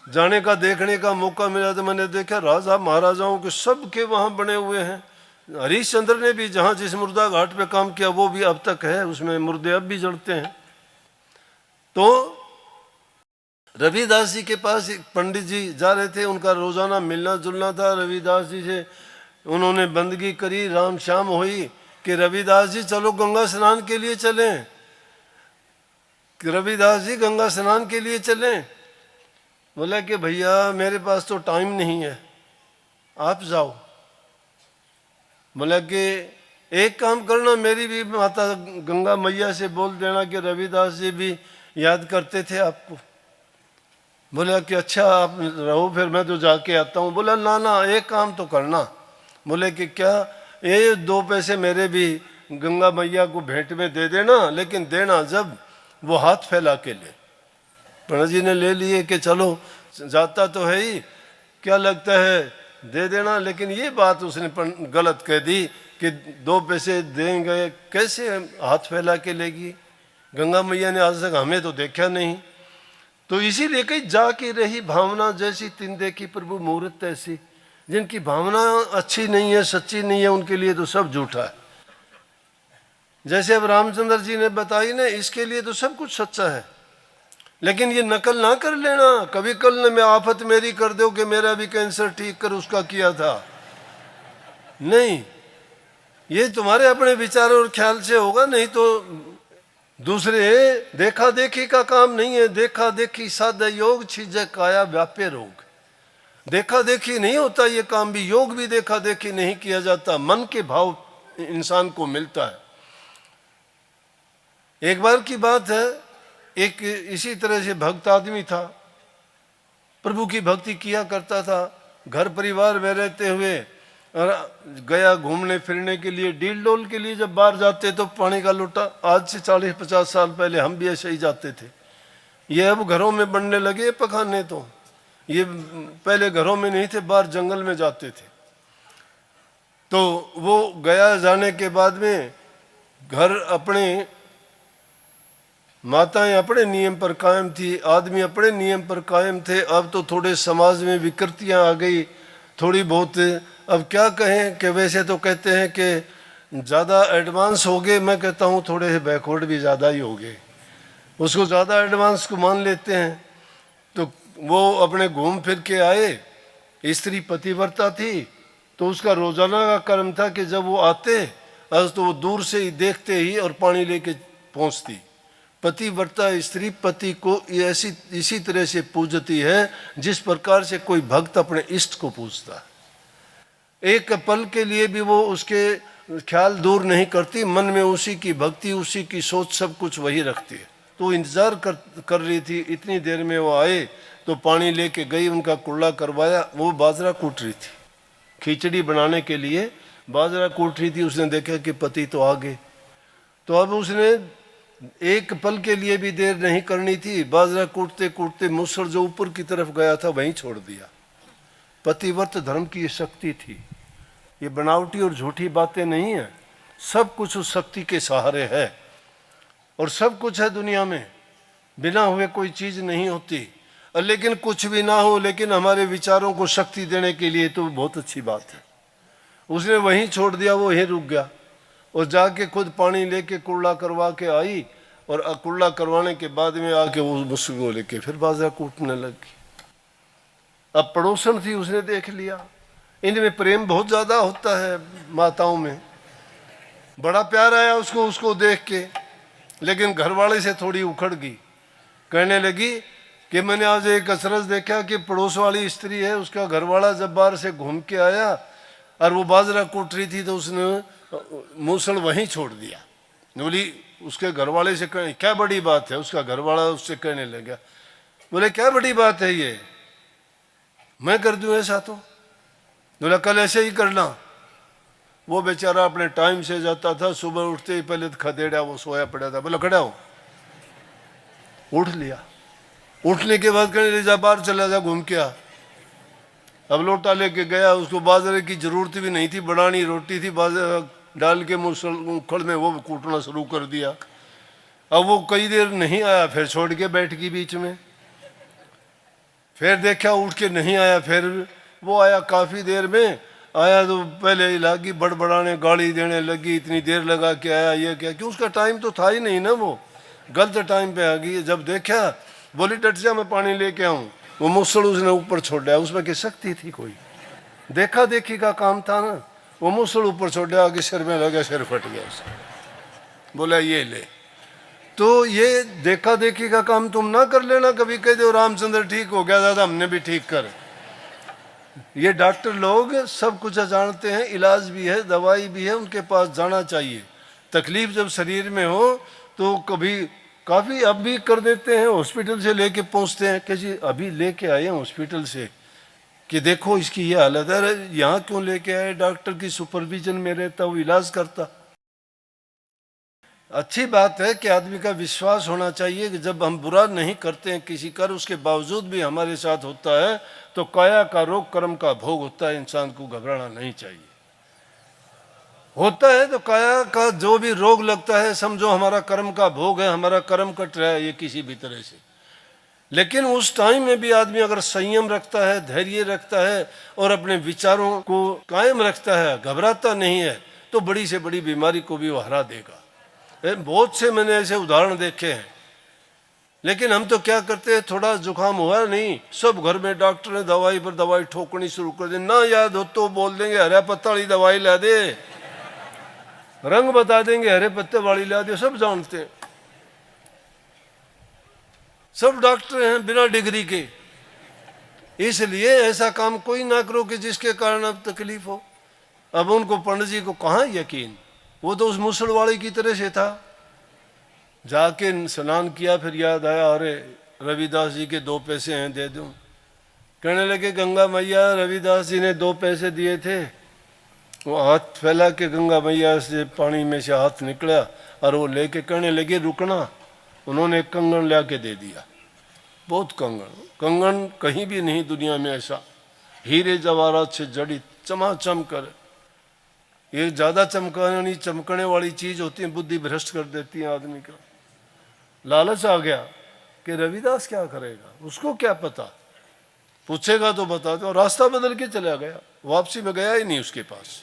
जाने का, देखने का मौका मिला तो मैंने देखा राजा महाराजाओं के सब के वहाँ बने हुए हैं। हरिश्चंद्र ने भी जहाँ जिस मुर्दा घाट पे काम किया वो भी अब तक है, उसमें मुर्दे अब भी जड़ते हैं। तो रविदास जी के पास एक पंडित जी जा रहे थे, उनका रोजाना मिलना जुलना था। रविदास जी से उन्होंने बंदगी करी, राम शाम हुई कि रविदास जी चलो गंगा स्नान के लिए चलें, कि रविदास जी गंगा स्नान के लिए चलें। बोला कि भैया मेरे पास तो टाइम नहीं है, आप जाओ। बोला कि एक काम करना, मेरी भी माता गंगा मैया से बोल देना कि रविदास जी भी याद करते थे आपको। बोला कि अच्छा आप रहो, फिर मैं तो जाके आता हूँ। बोला ना ना, एक काम तो करना। बोले कि क्या? ये 2 पैसे मेरे भी गंगा मैया को भेंट में दे देना, लेकिन देना जब वो हाथ फैला के ले। पंडित जी ने ले लिए कि चलो जाता तो है ही, क्या लगता है दे देना। लेकिन ये बात उसने गलत कह दी कि 2 पैसे देंगे कैसे हाथ फैला के लेगी, गंगा मैया ने आज तक हमें तो देखा नहीं। तो इसीलिए कहीं जाके रही भावना जैसी तिन देखी प्रभु मुहूर्त ऐसी। जिनकी भावना अच्छी नहीं है, सच्ची नहीं है, उनके लिए तो सब झूठा है। जैसे अब रामचंद्र जी ने बताई ना, इसके लिए तो सब कुछ सच्चा है, लेकिन ये नकल ना कर लेना। कभी कल न मैं आफत मेरी कर दो कि मेरा भी कैंसर ठीक कर उसका किया था। नहीं, ये तुम्हारे अपने विचार और ख्याल से होगा, नहीं तो दूसरे देखा देखी का काम नहीं है। देखा देखी साध योग छीजे काया व्यापे रोग। देखा देखी नहीं होता ये काम भी, योग भी देखा देखी नहीं किया जाता, मन के भाव इंसान को मिलता है। एक बार की बात है, एक इसी तरह से भक्त आदमी था, प्रभु की भक्ति किया करता था, घर परिवार में रहते हुए गया घूमने फिरने के लिए, डील डोल के लिए जब बाहर जाते तो पानी का लोटा, आज से 40-50 साल पहले हम भी ऐसे ही जाते थे। ये अब घरों में बनने लगे पखाने, तो ये पहले घरों में नहीं थे, बाहर जंगल में जाते थे। तो वो गया जाने के बाद में घर अपने, माताएं अपने नियम पर कायम थी, आदमी अपने नियम पर कायम थे। अब तो थोड़े समाज में विकृतियां आ गई थोड़ी बहुत। अब क्या कहें कि वैसे तो कहते हैं कि ज़्यादा एडवांस हो गए, मैं कहता हूँ थोड़े से बैकवर्ड भी ज़्यादा ही हो गए। उसको ज़्यादा एडवांस को मान लेते हैं। तो वो अपने घूम फिर के आए, स्त्री पतिव्रता थी, तो उसका रोजाना का कर्म था कि जब वो आते तो वो दूर से ही देखते ही और पानी लेके पहुँचती। पतिव्रता स्त्री पति को ऐसी इसी तरह से पूजती है जिस प्रकार से कोई भक्त अपने इष्ट को पूजता है। एक पल के लिए भी वो उसके ख्याल दूर नहीं करती, मन में उसी की भक्ति, उसी की सोच, सब कुछ वही रखती है। तो इंतजार कर रही थी। इतनी देर में वो आए तो पानी लेके गई, उनका कुल्ला करवाया। वो बाजरा कूट रही थी, खिचड़ी बनाने के लिए बाजरा कूट रही थी। उसने देखा कि पति तो आ गए, तो अब उसने एक पल के लिए भी देर नहीं करनी थी। बाजरा कूटते कूटते मूसर जो ऊपर की तरफ गया था वहीं छोड़ दिया। पतिव्रत धर्म की ये शक्ति थी। ये बनावटी और झूठी बातें नहीं है, सब कुछ उस शक्ति के सहारे है। और सब कुछ है दुनिया में, बिना हुए कोई चीज नहीं होती। और लेकिन कुछ भी ना हो, लेकिन हमारे विचारों को शक्ति देने के लिए तो बहुत अच्छी बात है। उसने वहीं छोड़ दिया, वो वहीं रुक गया और जाके खुद पानी लेके कुल्ला करवा के आई। और कुल्ला करवाने के बाद में आके वो मुझको लेके फिर बाजरा कूटने लगी। अब पड़ोसन थी, उसने देख लिया। इनमें प्रेम बहुत ज्यादा होता है माताओं में, बड़ा प्यार आया उसको देख के। लेकिन घरवाले से थोड़ी उखड़ गई, कहने लगी कि मैंने आज एक असरस देखा कि पड़ोस वाली स्त्री है, उसका घरवाला जब बाहर से घूम के आया और वो बाजरा कूट रही थी तो उसने मूसल वहीं छोड़ दिया। बोली उसके घर वाले से कहने, क्या बड़ी बात है? उसका घर वाला उससे कहने लगा, बोले क्या बड़ी बात है ये, मैं कर दूं ऐसा? तो बोला कल ऐसे ही करना। वो बेचारा अपने टाइम से जाता था, सुबह उठते ही पहले तो खदेड़ा, वो सोया पड़ा था, बोला खड़ा हो, उठ लिया। उठने के बाद कहने लगा बाहर चला जा, घूम के आ। अब लोटा लेके गया, उसको बाजरे की जरूरत भी नहीं थी, बनानी रोटी थी, बाजरा डाल के मुखड़ में वो कूटना शुरू कर दिया। अब वो कई देर नहीं आया, फिर छोड़ के बैठ गई बीच में। फिर देखा उठ के नहीं आया, फिर वो आया, काफी देर में आया तो पहले ही लगी बड़बड़ाने, गाली देने लगी, इतनी देर लगा के आया, ये क्या, क्यों उसका टाइम तो था ही नहीं ना, वो गलत टाइम पे आ गई। जब देखा बोली डट जा, मैं पानी लेके आऊं। वो मुसड़ उसने ऊपर छोड़ा, उसमें की शक्ति थी कोई, देखा देखी का काम था ना। वो मुसड़ ऊपर छोड़ा, आगे सिर में लगा, सिर फट गया उसका। बोला ये ले। तो ये देखा देखी का काम तुम ना कर लेना, कभी कह दो रामचंद्र ठीक हो गया, दादा हमने भी ठीक कर। ये डॉक्टर लोग सब कुछ जानते हैं, इलाज भी है, दवाई भी है, उनके पास जाना चाहिए। तकलीफ जब शरीर में हो तो कभी काफ़ी अब भी कर देते हैं, हॉस्पिटल से लेके पहुंचते हैं कि जी अभी लेके आए हैं हॉस्पिटल से कि देखो इसकी ये हालत है। अरे यहाँ क्यों लेके आए? डॉक्टर की सुपरविजन में रहता, वो इलाज करता। अच्छी बात है कि आदमी का विश्वास होना चाहिए कि जब हम बुरा नहीं करते हैं किसी कर, उसके बावजूद भी हमारे साथ होता है तो काया का रोग कर्म का भोग होता है, इंसान को घबराना नहीं चाहिए। होता है तो काया का जो भी रोग लगता है समझो हमारा कर्म का भोग है, हमारा कर्म कट रहा है ये किसी भी तरह से। लेकिन उस टाइम में भी आदमी अगर संयम रखता है, धैर्य रखता है और अपने विचारों को कायम रखता है, घबराता नहीं है, तो बड़ी से बड़ी बीमारी को भी वो हरा देगा। बहुत से मैंने ऐसे उदाहरण देखे हैं। लेकिन हम तो क्या करते हैं, थोड़ा जुकाम हुआ नहीं, सब घर में डॉक्टर ने दवाई पर दवाई ठोकनी शुरू कर दी। ना याद हो तो बोल देंगे हरे पत्ता वाली दवाई ला दे, रंग बता देंगे हरे पत्ते वाली ला दे, सब जानते हैं, सब डॉक्टर हैं बिना डिग्री के। इसलिए ऐसा काम कोई ना करो कि जिसके कारण अब तकलीफ हो। अब उनको पंडित जी को कहाँ यकीन, वो तो उस मुसड़ वाले की तरह से था। जाके स्नान किया, फिर याद आया अरे रविदास जी के 2 पैसे हैं दे दूं। कहने लगे गंगा मैया रविदास जी ने 2 पैसे दिए थे। वो हाथ फैला के गंगा मैया से पानी में से हाथ निकला और वो लेके कहने लगे रुकना। उन्होंने एक कंगन ला के दे दिया, बहुत कंगन कहीं भी नहीं दुनिया में ऐसा, हीरे जवाहरात से जड़ी चमाचम कर। ये ज़्यादा चमकने वाली चीज़ होती है, बुद्धि भ्रष्ट कर देती है आदमी का। लालच आ गया कि रविदास क्या करेगा, उसको क्या पता, पूछेगा तो बता दो। रास्ता बदल के चला गया, वापसी में गया ही नहीं उसके पास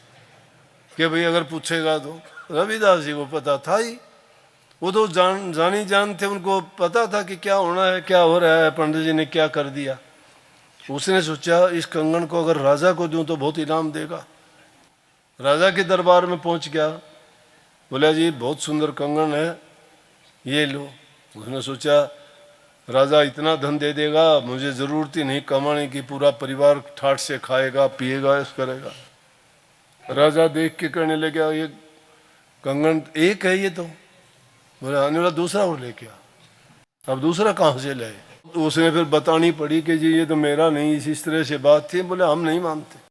कि भाई अगर पूछेगा तो। रविदास जी को पता था ही, वो तो जानी जान थे, उनको पता था कि क्या होना है, क्या हो रहा है, पंडित जी ने क्या कर दिया। उसने सोचा इस कंगन को अगर राजा को दूं तो बहुत इनाम देगा। राजा के दरबार में पहुंच गया, बोला जी बहुत सुंदर कंगन है, ये लो। उसने सोचा राजा इतना धन दे देगा, मुझे ज़रूरत ही नहीं कमाने की, पूरा परिवार ठाठ से खाएगा पिएगा ऐसा करेगा। राजा देख के कहने लगा ये कंगन एक है ये तो। बोला आने वाला दूसरा और लेके आ। अब दूसरा कहाँ से लाए? उसने फिर बतानी पड़ी कि जी ये तो मेरा नहीं, इस तरह से बात थी। बोले हम नहीं मानते।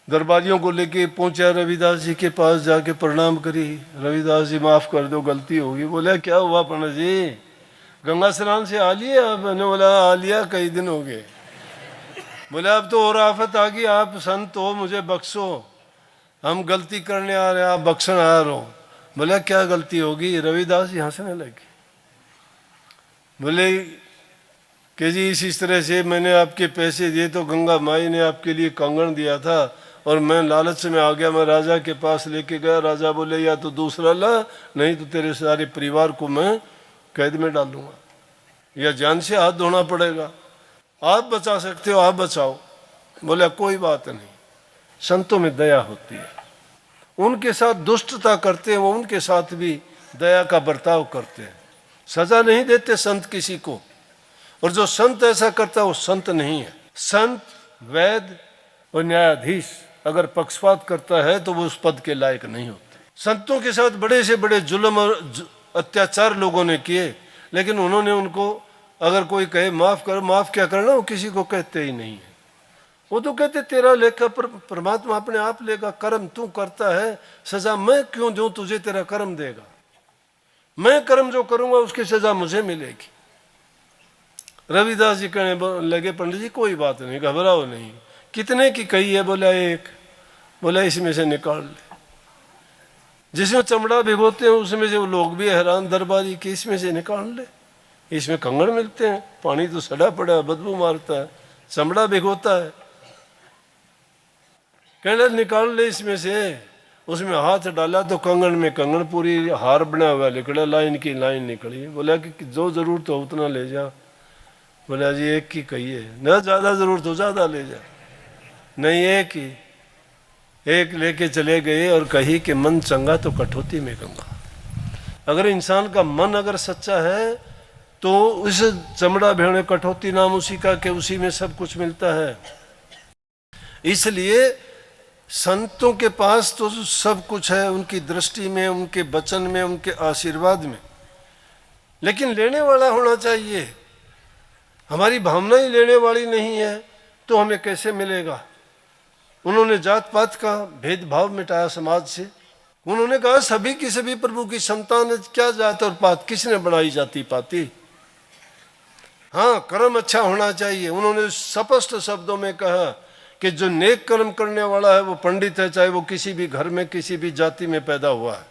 दरबारियों को लेके पहुंचा रविदास जी के पास, जाके प्रणाम करी। रविदास जी माफ कर दो गलती होगी। बोले क्या हुआ पंडित जी, गंगा स्नान से आ लिए आप? मैंने बोला आ लिया, कई दिन हो गए। बोले अब तो और आफत आ गई, आप संत हो मुझे बख्शो, हम गलती करने आ रहे हैं, आप बख्शन आ रहे हो। बोला क्या गलती होगी? रविदास जी हंसने लगे। बोले कि जी इस तरह से मैंने आपके पैसे दिए तो गंगा माई ने आपके लिए कंगन दिया था और मैं लालच में आ गया, मैं राजा के पास लेके गया। राजा बोले या तो दूसरा ला, नहीं तो तेरे सारे परिवार को मैं कैद में डालूंगा या जान से हाथ धोना पड़ेगा। आप बचा सकते हो आप बचाओ। बोले कोई बात नहीं, संतों में दया होती है, उनके साथ दुष्टता करते हैं वो उनके साथ भी दया का बर्ताव करते हैं, सजा नहीं देते संत किसी को। और जो संत ऐसा करता है वो संत नहीं है। संत वैद्य और न्यायाधीश अगर पक्षपात करता है तो वो उस पद के लायक नहीं होते। संतों के साथ बड़े से बड़े जुल्म और अत्याचार लोगों ने किए, लेकिन उन्होंने उनको अगर कोई कहे माफ करो, माफ क्या करना, वो किसी को कहते ही नहीं है। वो तो कहते तेरा लेखा परमात्मा अपने आप लेगा, कर्म तू करता है, सजा मैं क्यों दूं तुझे, तेरा कर्म देगा, मैं कर्म जो करूंगा उसकी सजा मुझे मिलेगी। रविदास जी कहने लगे पंडित जी कोई बात नहीं, घबराओ नहीं, कितने की कही है, बोला एक, बोला इसमें से निकाल ले, जिसमें चमड़ा भिगोते हैं उसमें से वो लोग भी हैरान दरबारी कि इसमें से निकाल ले, इसमें कंगड़ मिलते हैं, पानी तो सड़ा पड़ा है, बदबू मारता है, चमड़ा भिगोता है, कहने निकाल ले इसमें से। उसमें हाथ डाला तो कंगन में कंगन पूरी हार बना हुआ निकला, लाइन की लाइन निकली। बोला कि जो जरूरत हो उतना ले जा। बोला जी एक की कहिए, न ज़्यादा जरूरत हो ज़्यादा ले जा, नहीं एक ही, एक लेके चले गए और कही कि मन चंगा तो कठौती में गंगा। अगर इंसान का मन अगर सच्चा है तो उस चमड़ा भेड़े कठौती नाम उसी का कि उसी में सब कुछ मिलता है। इसलिए संतों के पास तो सब कुछ है, उनकी दृष्टि में, उनके वचन में, उनके आशीर्वाद में, लेकिन लेने वाला होना चाहिए। हमारी भावना ही लेने वाली नहीं है तो हमें कैसे मिलेगा। उन्होंने जात पात का भेदभाव मिटाया समाज से। उन्होंने कहा सभी की सभी प्रभु की संतान है, क्या जात और पात, किसने बनाई जाती पाती। हाँ, कर्म अच्छा होना चाहिए। उन्होंने स्पष्ट शब्दों में कहा कि जो नेक कर्म करने वाला है वो पंडित है, चाहे वो किसी भी घर में किसी भी जाति में पैदा हुआ है,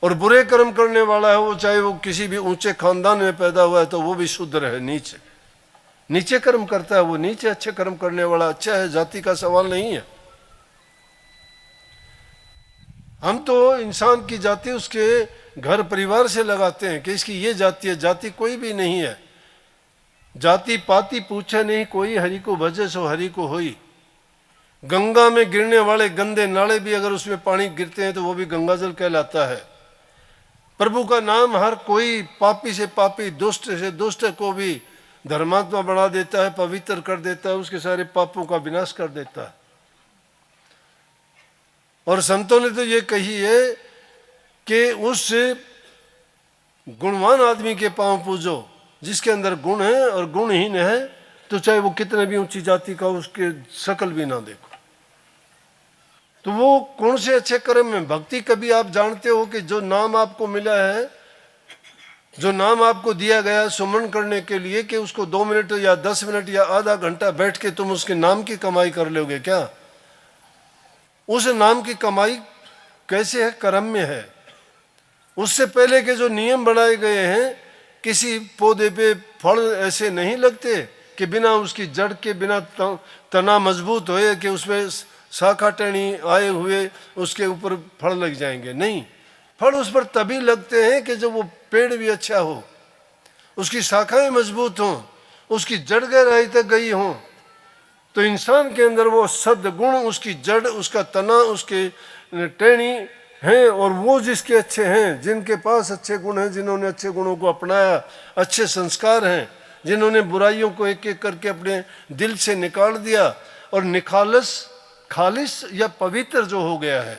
और बुरे कर्म करने वाला है वो चाहे वो किसी भी ऊंचे खानदान में पैदा हुआ है तो वो भी शूद्र है, नीचे नीचे कर्म करता है वो नीचे, अच्छे कर्म करने वाला अच्छा है, जाति का सवाल नहीं है। हम तो इंसान की जाति उसके घर परिवार से लगाते हैं कि इसकी ये जाति है, जाति कोई भी नहीं है। जाति पाति पूछे नहीं कोई, हरि को भजे सो हरि को होई। गंगा में गिरने वाले गंदे नाले भी अगर उसमें पानी गिरते हैं तो वो भी गंगा जल कहलाता है। प्रभु का नाम हर कोई पापी से पापी, दुष्ट से दुष्ट को भी धर्मात्मा बना देता है, पवित्र कर देता है, उसके सारे पापों का विनाश कर देता है। और संतों ने तो ये कही है कि उस गुणवान आदमी के पांव पूजो जिसके अंदर गुण है, और गुणहीन है तो चाहे वो कितने भी ऊंची जाति का उसके शकल भी ना देखो। तो वो कौन से अच्छे कर्म में भक्ति। कभी आप जानते हो कि जो नाम आपको मिला है, जो नाम आपको दिया गया है सुमरण करने के लिए, कि उसको 2 मिनट या 10 मिनट या आधा घंटा बैठ के तुम उसके नाम की कमाई कर लोगे क्या? उस नाम की कमाई कैसे है? कर्म में है। उससे पहले के जो नियम बनाए गए हैं, किसी पौधे पे फल ऐसे नहीं लगते कि बिना उसकी जड़ के, बिना तना मजबूत होए कि उसमें शाखा टहनी आए हुए उसके ऊपर फल लग जाएंगे। नहीं, फल उस पर तभी लगते हैं कि जब वो पेड़ भी अच्छा हो, उसकी शाखाएं मजबूत हों, उसकी जड़ गहराई तक गई हों। तो इंसान के अंदर वो सद्गुण, उसकी जड़, उसका तना, उसके टहनी हैं, और वो जिसके अच्छे हैं, जिनके पास अच्छे गुण हैं, जिन्होंने अच्छे गुणों को अपनाया, अच्छे संस्कार हैं, जिन्होंने बुराइयों को एक एक करके अपने दिल से निकाल दिया और खालिस या पवित्र जो हो गया है,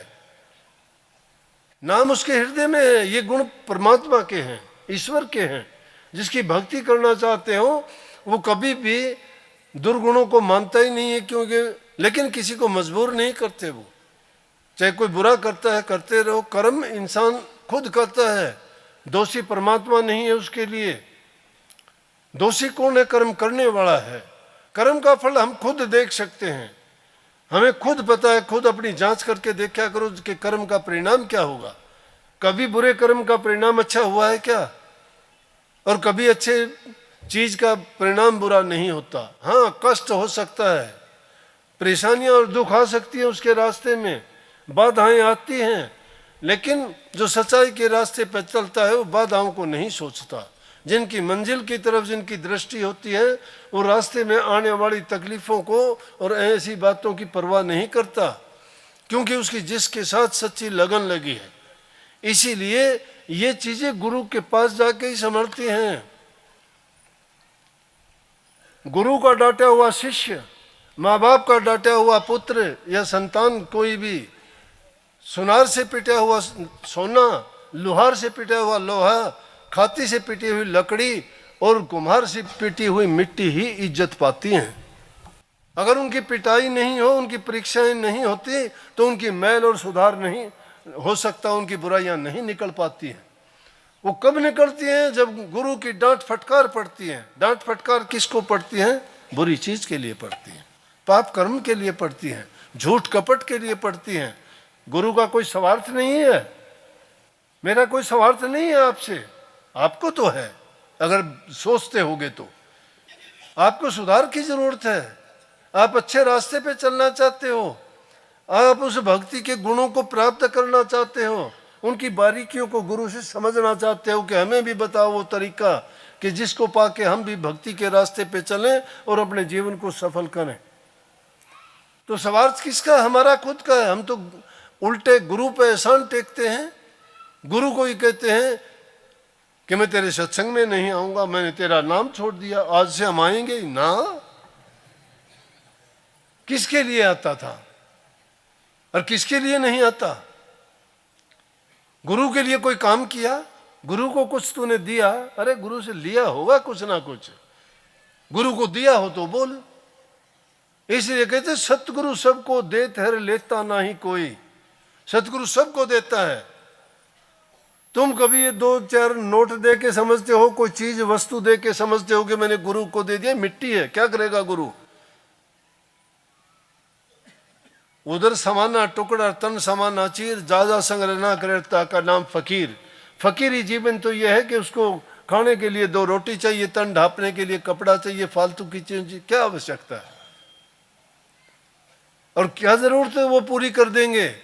नाम उसके हृदय में है। ये गुण परमात्मा के हैं, ईश्वर के हैं। जिसकी भक्ति करना चाहते हो वो कभी भी दुर्गुणों को मानता ही नहीं है, क्योंकि लेकिन किसी को मजबूर नहीं करते। वो चाहे कोई बुरा करता है, करते रहो। कर्म इंसान खुद करता है, दोषी परमात्मा नहीं है उसके लिए। दोषी कौन है? कर्म करने वाला है। कर्म का फल हम खुद देख सकते हैं, हमें खुद पता है। खुद अपनी जांच करके देखा करो कि कर्म का परिणाम क्या होगा। कभी बुरे कर्म का परिणाम अच्छा हुआ है क्या? और कभी अच्छे चीज का परिणाम बुरा नहीं होता। हाँ, कष्ट हो सकता है, परेशानियां और दुख आ सकती है उसके रास्ते में, बाधाएं आती हैं, लेकिन जो सच्चाई के रास्ते पर चलता है वो बाधाओं को नहीं सोचता। जिनकी मंजिल की तरफ जिनकी दृष्टि होती है, वो रास्ते में आने वाली तकलीफों को और ऐसी बातों की परवाह नहीं करता, क्योंकि उसकी जिसके साथ सच्ची लगन लगी है। इसीलिए ये चीजें गुरु के पास जाके ही संभलती हैं। गुरु का डांटा हुआ शिष्य, माँ बाप का डांटा हुआ पुत्र या संतान, कोई भी सुनार से पिटा हुआ सोना, लोहार से पिटा हुआ लोहा, खाती से पिटी हुई लकड़ी और कुम्हार से पिटी हुई मिट्टी ही इज्जत पाती हैं। अगर उनकी पिटाई नहीं हो, उनकी परीक्षाएं नहीं होती, तो उनकी मैल और सुधार नहीं हो सकता, उनकी बुराइयां नहीं निकल पाती हैं। वो कब निकलती हैं? जब गुरु की डांट फटकार पड़ती है। डांट फटकार किसको पड़ती है? बुरी चीज के लिए पड़ती है, पाप कर्म के लिए पड़ती है, झूठ कपट के लिए पड़ती है। गुरु का कोई स्वार्थ नहीं है, मेरा कोई स्वार्थ नहीं है आपसे, आपको तो है। अगर सोचते होगे तो आपको सुधार की जरूरत है, आप अच्छे रास्ते पे चलना चाहते हो, आप उस भक्ति के गुणों को प्राप्त करना चाहते हो, उनकी बारीकियों को गुरु से समझना चाहते हो कि हमें भी बताओ वो तरीका कि जिसको पाके हम भी भक्ति के रास्ते पे चलें और अपने जीवन को सफल करें। तो स्वार्थ किसका? हमारा खुद का है। हम तो उल्टे गुरु पे एहसान टेकते हैं, गुरु को ही कहते हैं कि मैं तेरे सत्संग में नहीं आऊंगा, मैंने तेरा नाम छोड़ दिया, आज से हम आएंगे ही ना। किसके लिए आता था और किसके लिए नहीं आता? गुरु के लिए कोई काम किया, गुरु को कुछ तूने दिया, अरे गुरु से लिया होगा कुछ ना कुछ, गुरु को दिया हो तो बोल। इसलिए कहते सतगुरु सबको देत है, लेता ना ही कोई। सतगुरु सबको देता है। तुम कभी ये 2-4 नोट दे के समझते हो, कोई चीज वस्तु दे के समझते हो कि मैंने गुरु को दे दिया? मिट्टी है, क्या करेगा गुरु? उधर समाना टुकड़ा तन समाना चीर, जाजा संग्रह ना करता का नाम फकीर। फकीरी जीवन तो यह है कि उसको खाने के लिए 2 रोटी चाहिए, तन ढांपने के लिए कपड़ा चाहिए, फालतू की चीज क्या आवश्यकता है और क्या जरूरत है वो पूरी कर देंगे।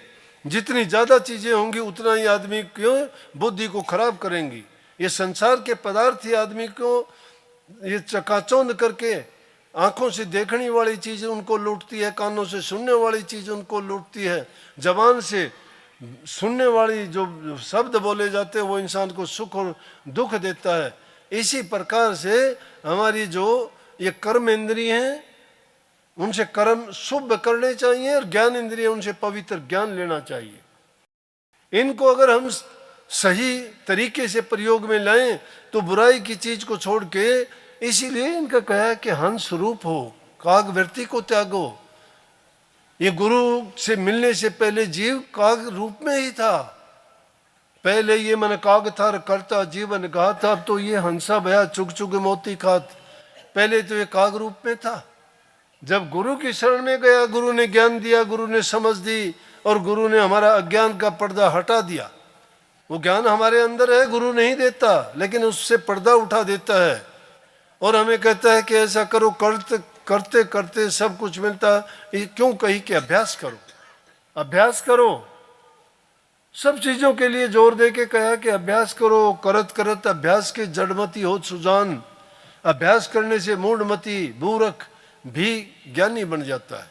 जितनी ज्यादा चीजें होंगी उतना ही आदमी क्यों बुद्धि को खराब करेंगी। ये संसार के पदार्थ ही आदमी को ये चकाचौंध करके, आंखों से देखने वाली चीज उनको लूटती है, कानों से सुनने वाली चीज उनको लूटती है, जबान से सुनने वाली जो शब्द बोले जाते हैं वो इंसान को सुख और दुख देता है। इसी प्रकार से हमारी जो ये कर्म इंद्रिय हैं उनसे कर्म शुभ करने चाहिए और ज्ञान इंद्रिय उनसे पवित्र ज्ञान लेना चाहिए। इनको अगर हम सही तरीके से प्रयोग में लाएं तो बुराई की चीज को छोड़ के, इसीलिए इनका कहा है कि हंस रूप हो, काग वृत्ति को त्यागो। ये गुरु से मिलने से पहले जीव काग रूप में ही था। पहले ये मन काग था करता जीवन घात, अब तो ये हंसा भया चुग चुग मोती खात। पहले तो ये काग रूप में था। जब गुरु की शरण में गया, गुरु ने ज्ञान दिया, गुरु ने समझ दी और गुरु ने हमारा अज्ञान का पर्दा हटा दिया। वो ज्ञान हमारे अंदर है, गुरु नहीं देता, लेकिन उससे पर्दा उठा देता है और हमें कहता है कि ऐसा करो, करते करते करते सब कुछ मिलता है। क्यों कही कि अभ्यास करो, अभ्यास करो। सब चीजों के लिए जोर दे के कहा कि अभ्यास करो। करत करत अभ्यास के जड़मती हो सुजान। अभ्यास करने से मूढ़मती मूर्ख भी ज्ञानी बन जाता है।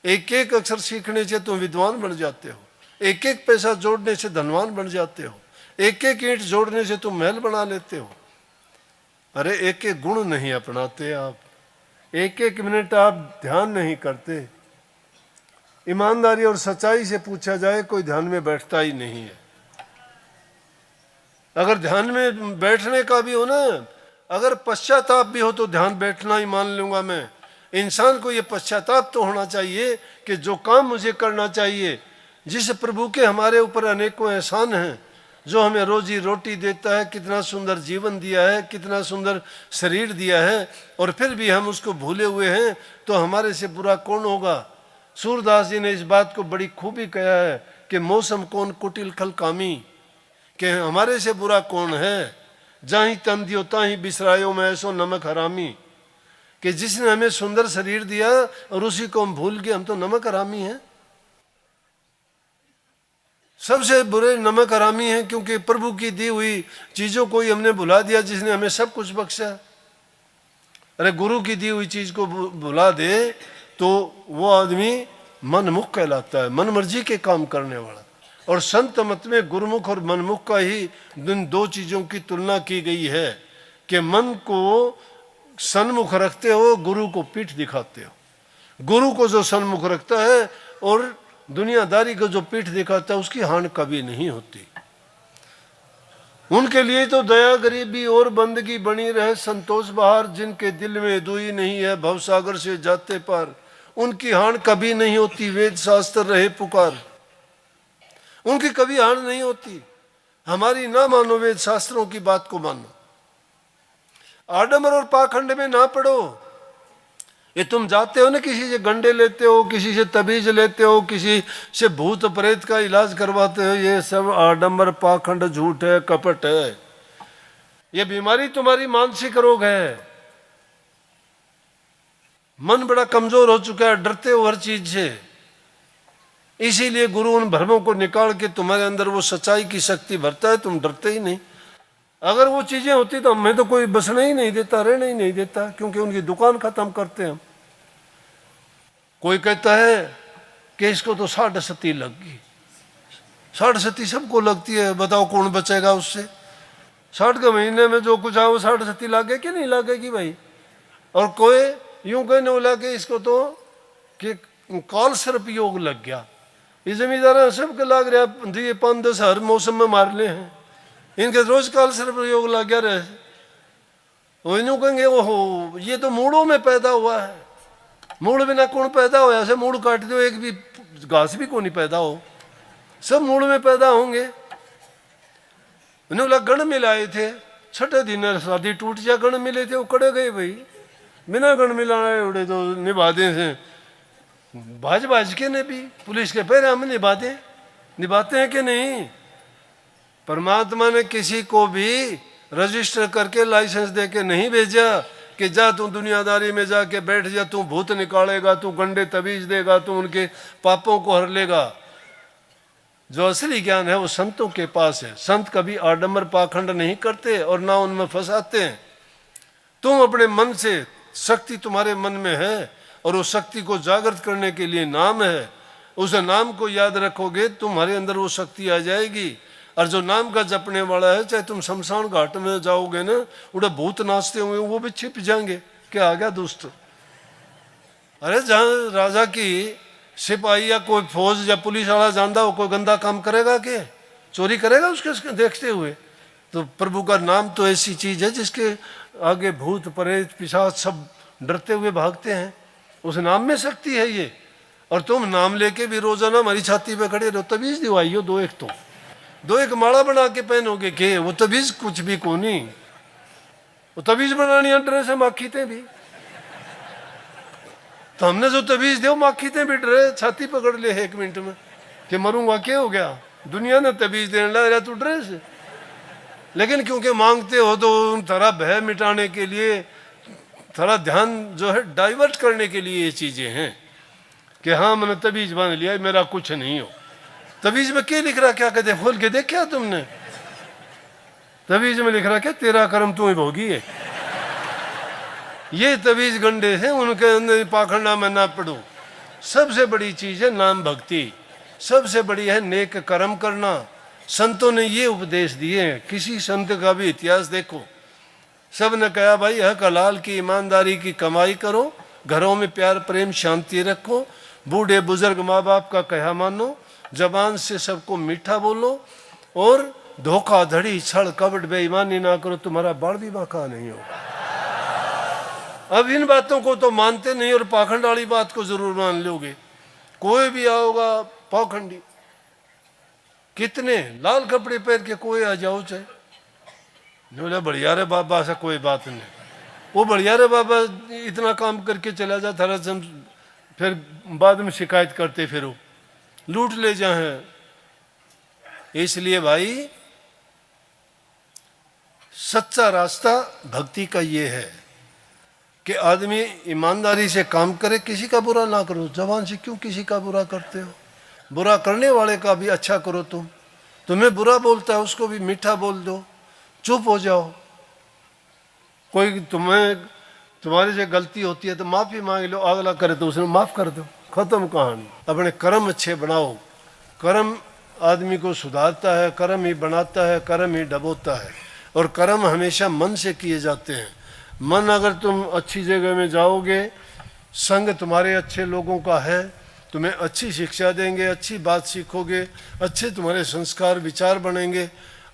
एक एक अक्षर सीखने से तुम विद्वान बन जाते हो, एक एक पैसा जोड़ने से धनवान बन जाते हो, एक एक ईंट जोड़ने से तुम महल बना लेते हो। अरे एक एक गुण नहीं अपनाते आप, एक एक मिनट आप ध्यान नहीं करते। ईमानदारी और सच्चाई से पूछा जाए कोई ध्यान में बैठता ही नहीं है। अगर ध्यान में बैठने का भी हो ना, अगर पश्चाताप भी हो तो ध्यान बैठना ही मान लूंगा मैं। इंसान को ये पश्चाताप तो होना चाहिए कि जो काम मुझे करना चाहिए, जिस प्रभु के हमारे ऊपर अनेकों एहसान हैं, जो हमें रोजी रोटी देता है, कितना सुंदर जीवन दिया है, कितना सुंदर शरीर दिया है, और फिर भी हम उसको भूले हुए हैं, तो हमारे से बुरा कौन होगा। सूरदास जी ने इस बात को बड़ी खूबी कहा है कि मौसम कौन कुटिल खल कामी, कि हमारे से बुरा कौन है। जाही तन दियो ताही बिसरायो मैं ऐसो नमक हरामी, कि जिसने हमें सुंदर शरीर दिया और उसी को हम भूल गए, हम तो नमक हरामी हैं। सबसे बुरे नमक हरामी हैं, क्योंकि प्रभु की दी हुई चीजों को ही हमने भुला दिया, जिसने हमें सब कुछ बख्शा। अरे गुरु की दी हुई चीज को भुला दे तो वो आदमी मनमुख कहलाता है, मन मर्जी के काम करने वाला। और संत मत में गुरुमुख और मनमुख का ही इन 2 चीजों की तुलना की गई है कि मन को सन्मुख रखते हो, गुरु को पीठ दिखाते हो। गुरु को जो सन्मुख रखता है और दुनियादारी को जो पीठ दिखाता है उसकी हानि कभी नहीं होती। उनके लिए तो दया गरीबी और बंदगी बनी रहे संतोष बहार, जिनके दिल में दुई नहीं है भवसागर से जाते पार, उनकी हानि कभी नहीं होती। वेद शास्त्र रहे पुकार, उनकी कभी हानि नहीं होती। हमारी ना मानो, वेद शास्त्रों की बात को मानो। आडंबर और पाखंड में ना पड़ो। ये तुम जाते हो ना, किसी से गंडे लेते हो, किसी से तबीज लेते हो, किसी से भूत प्रेत का इलाज करवाते हो, ये सब आडंबर पाखंड झूठ है, कपट है। ये बीमारी तुम्हारी मानसिक रोग है। मन बड़ा कमजोर हो चुका है, डरते हो हर चीज से। इसीलिए गुरु उन भ्रमों को निकाल के तुम्हारे अंदर वो सच्चाई की शक्ति भरता है, तुम डरते ही नहीं। अगर वो चीजें होती तो हमें तो कोई बसना ही नहीं देता, रहना ही नहीं देता, क्योंकि उनकी दुकान खत्म करते हैं हम। कोई कहता है कि इसको तो 60 लग गई। 60 सबको लगती है, बताओ कौन बचेगा उससे? 60 के महीने में जो कुछ है वो 60 लागे कि नहीं लागेगी भाई? और कोई यूं कहने वाला कि इसको तो कि काल सर्प योग लग गया। ये जमींदार सबके लाग रहा, 5-10 हर मौसम में मार ले हैं, इनके रोज काल सर्प योग लग गया रहे। वो यूं कहेंगे ओहो ये तो मूड़ों में पैदा हुआ है। मूड़ बिना कौन पैदा हो? ऐसे मूड़ काट दो, एक भी घास भी कौन नहीं पैदा हो, सब मूड़ में पैदा होंगे। उन्हें गण मिलाए थे, 6 दिन शादी टूट जा, गण मिले थे वो कड़े गए भाई। बिना गण मिलाए उड़े तो निभाते से भाज के ने भी पुलिस के पैर हम निभाते हैं कि नहीं? परमात्मा ने किसी को भी रजिस्टर करके लाइसेंस दे के नहीं भेजा कि जा तू दुनियादारी में जाके बैठ जा, तू भूत निकालेगा, तू गंडे तबीज देगा, तू उनके पापों को हर लेगा। जो असली ज्ञान है वो संतों के पास है। संत कभी आडंबर पाखंड नहीं करते और ना उनमें फंसाते हैं। तुम अपने मन से, शक्ति तुम्हारे मन में है और उस शक्ति को जागृत करने के लिए नाम है। उस नाम को याद रखोगे तुम्हारे अंदर वो शक्ति आ जाएगी। और जो नाम का जपने वाला है, चाहे तुम शमशान घाट में जाओगे ना, उड़े भूत नाचते होंगे, वो भी छिप जाएंगे। क्या आ गया दोस्त? अरे जहाँ राजा की सिपाही या कोई फौज या पुलिस वाला जानता हो, कोई गंदा काम करेगा के चोरी करेगा उसके देखते हुए? तो प्रभु का नाम तो ऐसी चीज है जिसके आगे भूत प्रेत पिशाच सब डरते हुए भागते हैं। उस नाम में शक्ति है ये। और तुम नाम लेके भी रोजाना हमारी छाती पे खड़े रहो, तबीज दिवाइयो दो एक माला बना के पहनोगे के वो तबीज कुछ भी को नहीं। वो तबीज बनानी डरे से माखीते भी, तो हमने जो तबीज दे माखीते भी डरे, छाती पकड़ ले 1 मिनट में कि मरूंगा, क्या हो गया? दुनिया ने तबीज देने लग रहा तू डरे से। लेकिन क्योंकि मांगते हो तो थोड़ा भय मिटाने के लिए, थोड़ा ध्यान जो है डाइवर्ट करने के लिए ये चीजें हैं कि हाँ मैंने तबीज बांध लिया, मेरा कुछ नहीं हो। तबीज में क्या लिख रहा, क्या कहते खोल के देखा तुमने? तबीज में लिख रहा क्या, तेरा कर्म तू ही भोगी है। ये तबीज गंडे हैं, उनके अंदर पाखंडा में ना पड़ो। सबसे बड़ी चीज है नाम भक्ति, सबसे बड़ी है नेक कर्म करना। संतों ने ये उपदेश दिए हैं। किसी संत का भी इतिहास देखो, सब ने कहा भाई हक हलाल की ईमानदारी की कमाई करो, घरों में प्यार प्रेम शांति रखो, बूढ़े बुजुर्ग माँ बाप का कहा मानो, जबान से सबको मीठा बोलो, और धोखाधड़ी छल कपट बेईमानी ना करो, तुम्हारा बाल भी बाका नहीं होगा। अब इन बातों को तो मानते नहीं और पाखंड वाली बात को जरूर मान लोगे। कोई भी आओगा पाखंडी, कितने लाल कपड़े पहन के कोई आ जाओ, चाहे बोले बढ़िया रे बाबा, ऐसा कोई बात नहीं। वो बढ़िया रे बाबा इतना काम करके चला जाता है, फिर बाद में शिकायत करते फिर वो लूट ले जाए। इसलिए भाई सच्चा रास्ता भक्ति का ये है कि आदमी ईमानदारी से काम करे, किसी का बुरा ना करो। जबान से क्यों किसी का बुरा करते हो? बुरा करने वाले का भी अच्छा करो। तुम्हें बुरा बोलता है उसको भी मीठा बोल दो, चुप हो जाओ। कोई तुम्हारे से गलती होती है तो माफी मांग लो, अगला करे तो उसने माफ कर दो, खत्म कहानी। अपने कर्म अच्छे बनाओ। कर्म आदमी को सुधारता है, कर्म ही बनाता है, कर्म ही डबोता है। और कर्म हमेशा मन से किए जाते हैं। मन अगर तुम अच्छी जगह में जाओगे, संग तुम्हारे अच्छे लोगों का है, तुम्हें अच्छी शिक्षा देंगे, अच्छी बात सीखोगे, अच्छे तुम्हारे संस्कार विचार बनेंगे,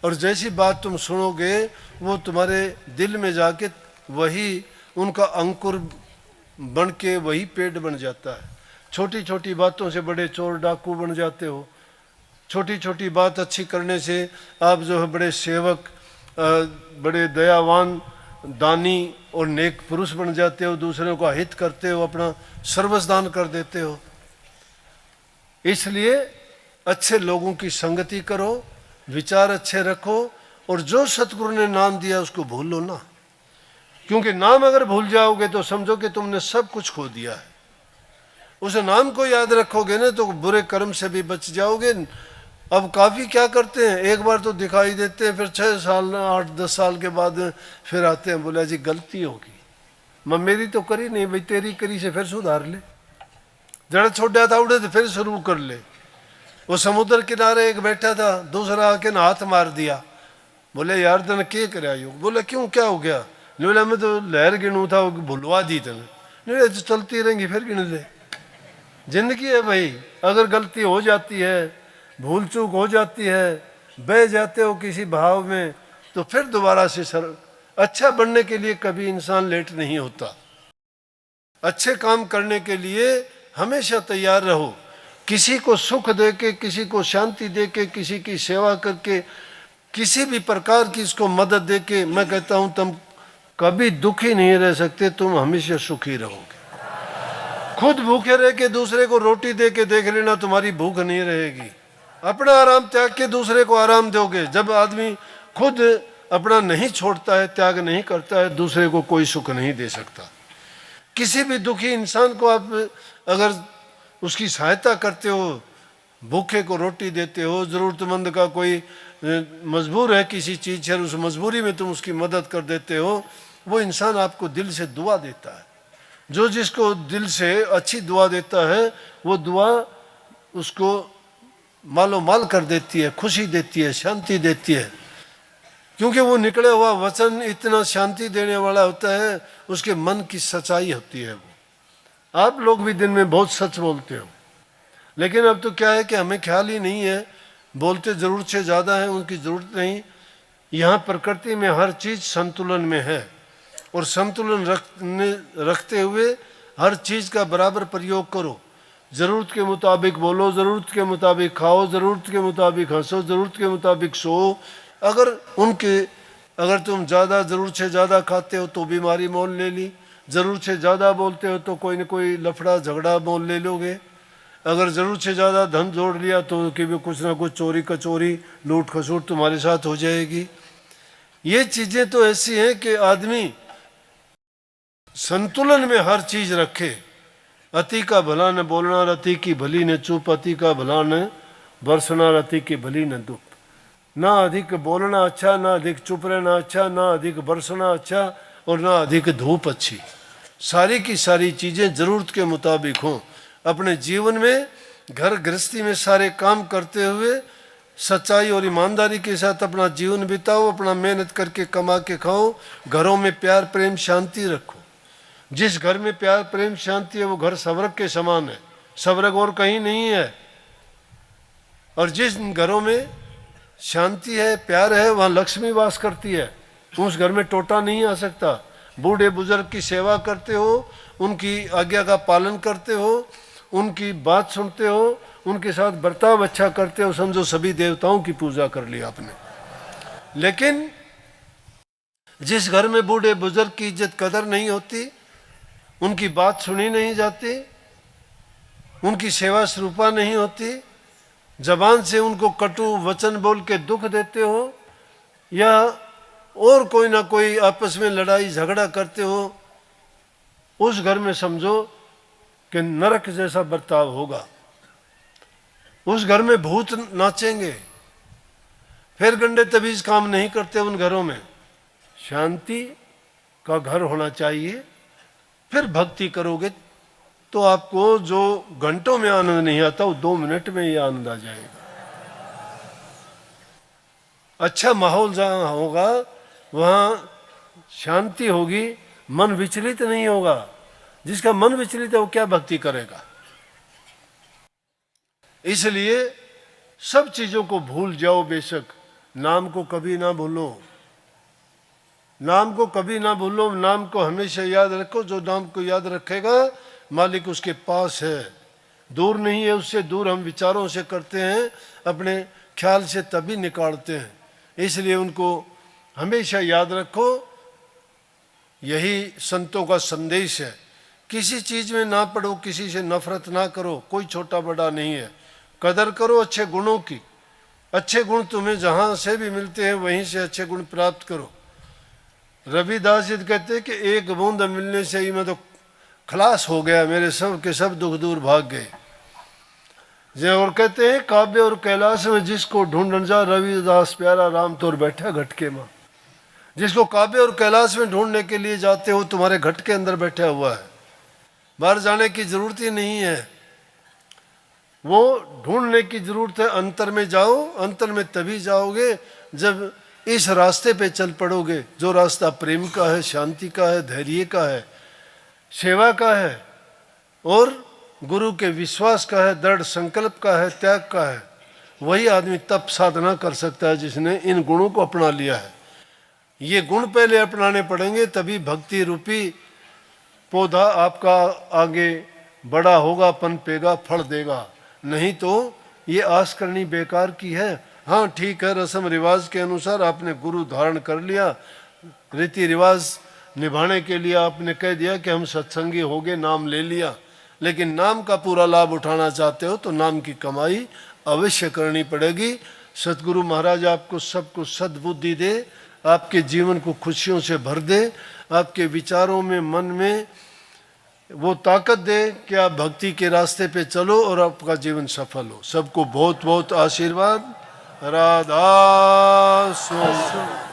और जैसी बात तुम सुनोगे वो तुम्हारे दिल में जाके वही उनका अंकुर बन के वही पेड़ बन जाता है। छोटी छोटी बातों से बड़े चोर डाकू बन जाते हो, छोटी छोटी बात अच्छी करने से आप जो है बड़े सेवक, बड़े दयावान, दानी और नेक पुरुष बन जाते हो, दूसरों का हित करते हो, अपना सर्वस्व दान कर देते हो। इसलिए अच्छे लोगों की संगति करो, विचार अच्छे रखो, और जो सतगुरु ने नाम दिया उसको भूल लो ना, क्योंकि नाम अगर भूल जाओगे तो समझो कि तुमने सब कुछ खो दिया है। उस नाम को याद रखोगे ना तो बुरे कर्म से भी बच जाओगे। अब काफ़ी क्या करते हैं, एक बार तो दिखाई देते हैं, फिर 6 साल 8-10 साल के बाद फिर आते हैं, बोला जी गलती होगी, मैं मेरी तो करी नहीं भाई, तेरी करी से फिर सुधार ले, जरा छोड़ा था उड़े तो फिर शुरू कर ले। वो समुद्र किनारे एक बैठा था, दूसरा आके ना हाथ मार दिया, बोले यार तने क्या कराया यूँ, बोला क्यों क्या हो गया, बोला मैं तो लहर गिनू था, भुलवा दी तने, नहीं तो चलती रहेंगी फिर गिन ले। जिंदगी है भाई, अगर गलती हो जाती है, भूल चूक हो जाती है, बह जाते हो किसी भाव में, तो फिर दोबारा से अच्छा बनने के लिए कभी इंसान लेट नहीं होता। अच्छे काम करने के लिए हमेशा तैयार रहो, किसी को सुख दे के, किसी को शांति दे के, किसी की सेवा करके, किसी भी प्रकार की इसको मदद दे के, मैं कहता हूं तुम कभी दुखी नहीं रह सकते, तुम हमेशा सुखी रहोगे। खुद भूखे रह के दूसरे को रोटी दे के देख लेना, तुम्हारी भूख नहीं रहेगी। अपना आराम त्याग के दूसरे को आराम दोगे। जब आदमी खुद अपना नहीं छोड़ता है, त्याग नहीं करता है, दूसरे को कोई सुख नहीं दे सकता। किसी भी दुखी इंसान को आप अगर उसकी सहायता करते हो, भूखे को रोटी देते हो, ज़रूरतमंद का कोई मजबूर है किसी चीज़ से, उस मजबूरी में तुम उसकी मदद कर देते हो, वो इंसान आपको दिल से दुआ देता है। जो जिसको दिल से अच्छी दुआ देता है, वो दुआ उसको मालो माल कर देती है, खुशी देती है, शांति देती है, क्योंकि वो निकले हुआ वचन इतना शांति देने वाला होता है, उसके मन की सच्चाई होती है। वो आप लोग भी दिन में बहुत सच बोलते हो, लेकिन अब तो क्या है कि हमें ख्याल ही नहीं है, बोलते ज़रूरत से ज़्यादा है, उनकी ज़रूरत नहीं। यहाँ प्रकृति में हर चीज़ संतुलन में है, और संतुलन रखते हुए हर चीज़ का बराबर प्रयोग करो। ज़रूरत के मुताबिक बोलो, ज़रूरत के मुताबिक खाओ, ज़रूरत के मुताबिक हंसो, ज़रूरत के मुताबिक सो। अगर तुम ज़्यादा ज़रूरत से ज़्यादा खाते हो तो बीमारी मोल ले ली, ज़रूरत से ज़्यादा बोलते हो तो कोई न कोई लफड़ा झगड़ा मोल ले लोगे, अगर ज़रूरत से ज़्यादा धन जोड़ लिया तो कभी कुछ ना कुछ चोरी कचोरी लूट खसूट तुम्हारे साथ हो जाएगी। ये चीज़ें तो ऐसी हैं कि आदमी संतुलन में हर चीज़ रखे। अति का भला न बोलना, रति की भली न चुप, अति का भला न बरसना, रति की भली न दुप। ना अधिक बोलना अच्छा, ना अधिक चुप रहना अच्छा, ना अधिक बरसना अच्छा, और ना अधिक धूप अच्छी। सारी की सारी चीज़ें ज़रूरत के मुताबिक हों। अपने जीवन में घर गृहस्थी में सारे काम करते हुए सच्चाई और ईमानदारी के साथ अपना जीवन बिताओ, अपना मेहनत करके कमा के खाओ, घरों में प्यार प्रेम शांति रखो। जिस घर में प्यार प्रेम शांति है वो घर स्वर्ग के समान है, स्वर्ग और कहीं नहीं है। और जिस घरों में शांति है, प्यार है, वहाँ लक्ष्मी वास करती है, उस घर में टोटा नहीं आ सकता। बूढ़े बुजुर्ग की सेवा करते हो, उनकी आज्ञा का पालन करते हो, उनकी बात सुनते हो, उनके साथ बर्ताव अच्छा करते हो, समझो सभी देवताओं की पूजा कर ली आपने। लेकिन जिस घर में बूढ़े बुजुर्ग की इज्जत कदर नहीं होती, उनकी बात सुनी नहीं जाती, उनकी सेवा स्वरूपा नहीं होती, जबान से उनको कटु वचन बोल के दुख देते हो, या और कोई ना कोई आपस में लड़ाई झगड़ा करते हो, उस घर में समझो कि नरक जैसा बर्ताव होगा। उस घर में भूत नाचेंगे, फिर गंडे तबीज काम नहीं करते उन घरों में। शांति का घर होना चाहिए, फिर भक्ति करोगे तो आपको जो घंटों में आनंद नहीं आता वो 2 मिनट में ही आनंद आ जाएगा। अच्छा माहौल जहाँ होगा वहाँ शांति होगी, मन विचलित नहीं होगा। जिसका मन विचलित है वो क्या भक्ति करेगा? इसलिए सब चीजों को भूल जाओ, बेशक नाम को कभी ना भूलो, नाम को कभी ना भूलो, नाम को हमेशा याद रखो। जो नाम को याद रखेगा मालिक उसके पास है, दूर नहीं है उससे। दूर हम विचारों से करते हैं, अपने ख्याल से तभी निकालते हैं। इसलिए उनको हमेशा याद रखो। यही संतों का संदेश है। किसी चीज में ना पड़ो, किसी से नफरत ना करो, कोई छोटा बड़ा नहीं है। कदर करो अच्छे गुणों की। अच्छे गुण तुम्हें जहां से भी मिलते हैं वहीं से अच्छे गुण प्राप्त करो। रविदास जी कहते हैं कि एक बूंद मिलने से ही मैं तो खलास हो गया, मेरे सब के सब दुख दूर भाग गए। और कहते हैं काव्य और कैलाश में जिसको ढूंढन जा, रविदास प्यारा राम तोर बैठा घटके में। जिसको काव्य और कैलाश में ढूंढने के लिए जाते हो, तुम्हारे घट के अंदर बैठा हुआ है, बाहर जाने की जरूरत ही नहीं है। वो ढूंढने की जरूरत है, अंतर में जाओ। अंतर में तभी जाओगे जब इस रास्ते पे चल पड़ोगे, जो रास्ता प्रेम का है, शांति का है, धैर्य का है, सेवा का है और गुरु के विश्वास का है, दृढ़ संकल्प का है, त्याग का है। वही आदमी तप साधना कर सकता है जिसने इन गुणों को अपना लिया है। ये गुण पहले अपनाने पड़ेंगे, तभी भक्ति रूपी पौधा आपका आगे बड़ा होगा, पनपेगा, फल देगा। नहीं तो ये आस करनी बेकार की है। हाँ ठीक है, रस्म रिवाज के अनुसार आपने गुरु धारण कर लिया, रीति रिवाज निभाने के लिए आपने कह दिया कि हम सत्संगी हो गए, नाम ले लिया। लेकिन नाम का पूरा लाभ उठाना चाहते हो तो नाम की कमाई अवश्य करनी पड़ेगी। सतगुरु महाराज आपको सबको सद्बुद्धि दे, आपके जीवन को खुशियों से भर दे, आपके विचारों में, मन में वो ताकत दे कि आप भक्ति के रास्ते पे चलो और आपका जीवन सफल हो। सबको बहुत बहुत आशीर्वाद। राधा स्वामी।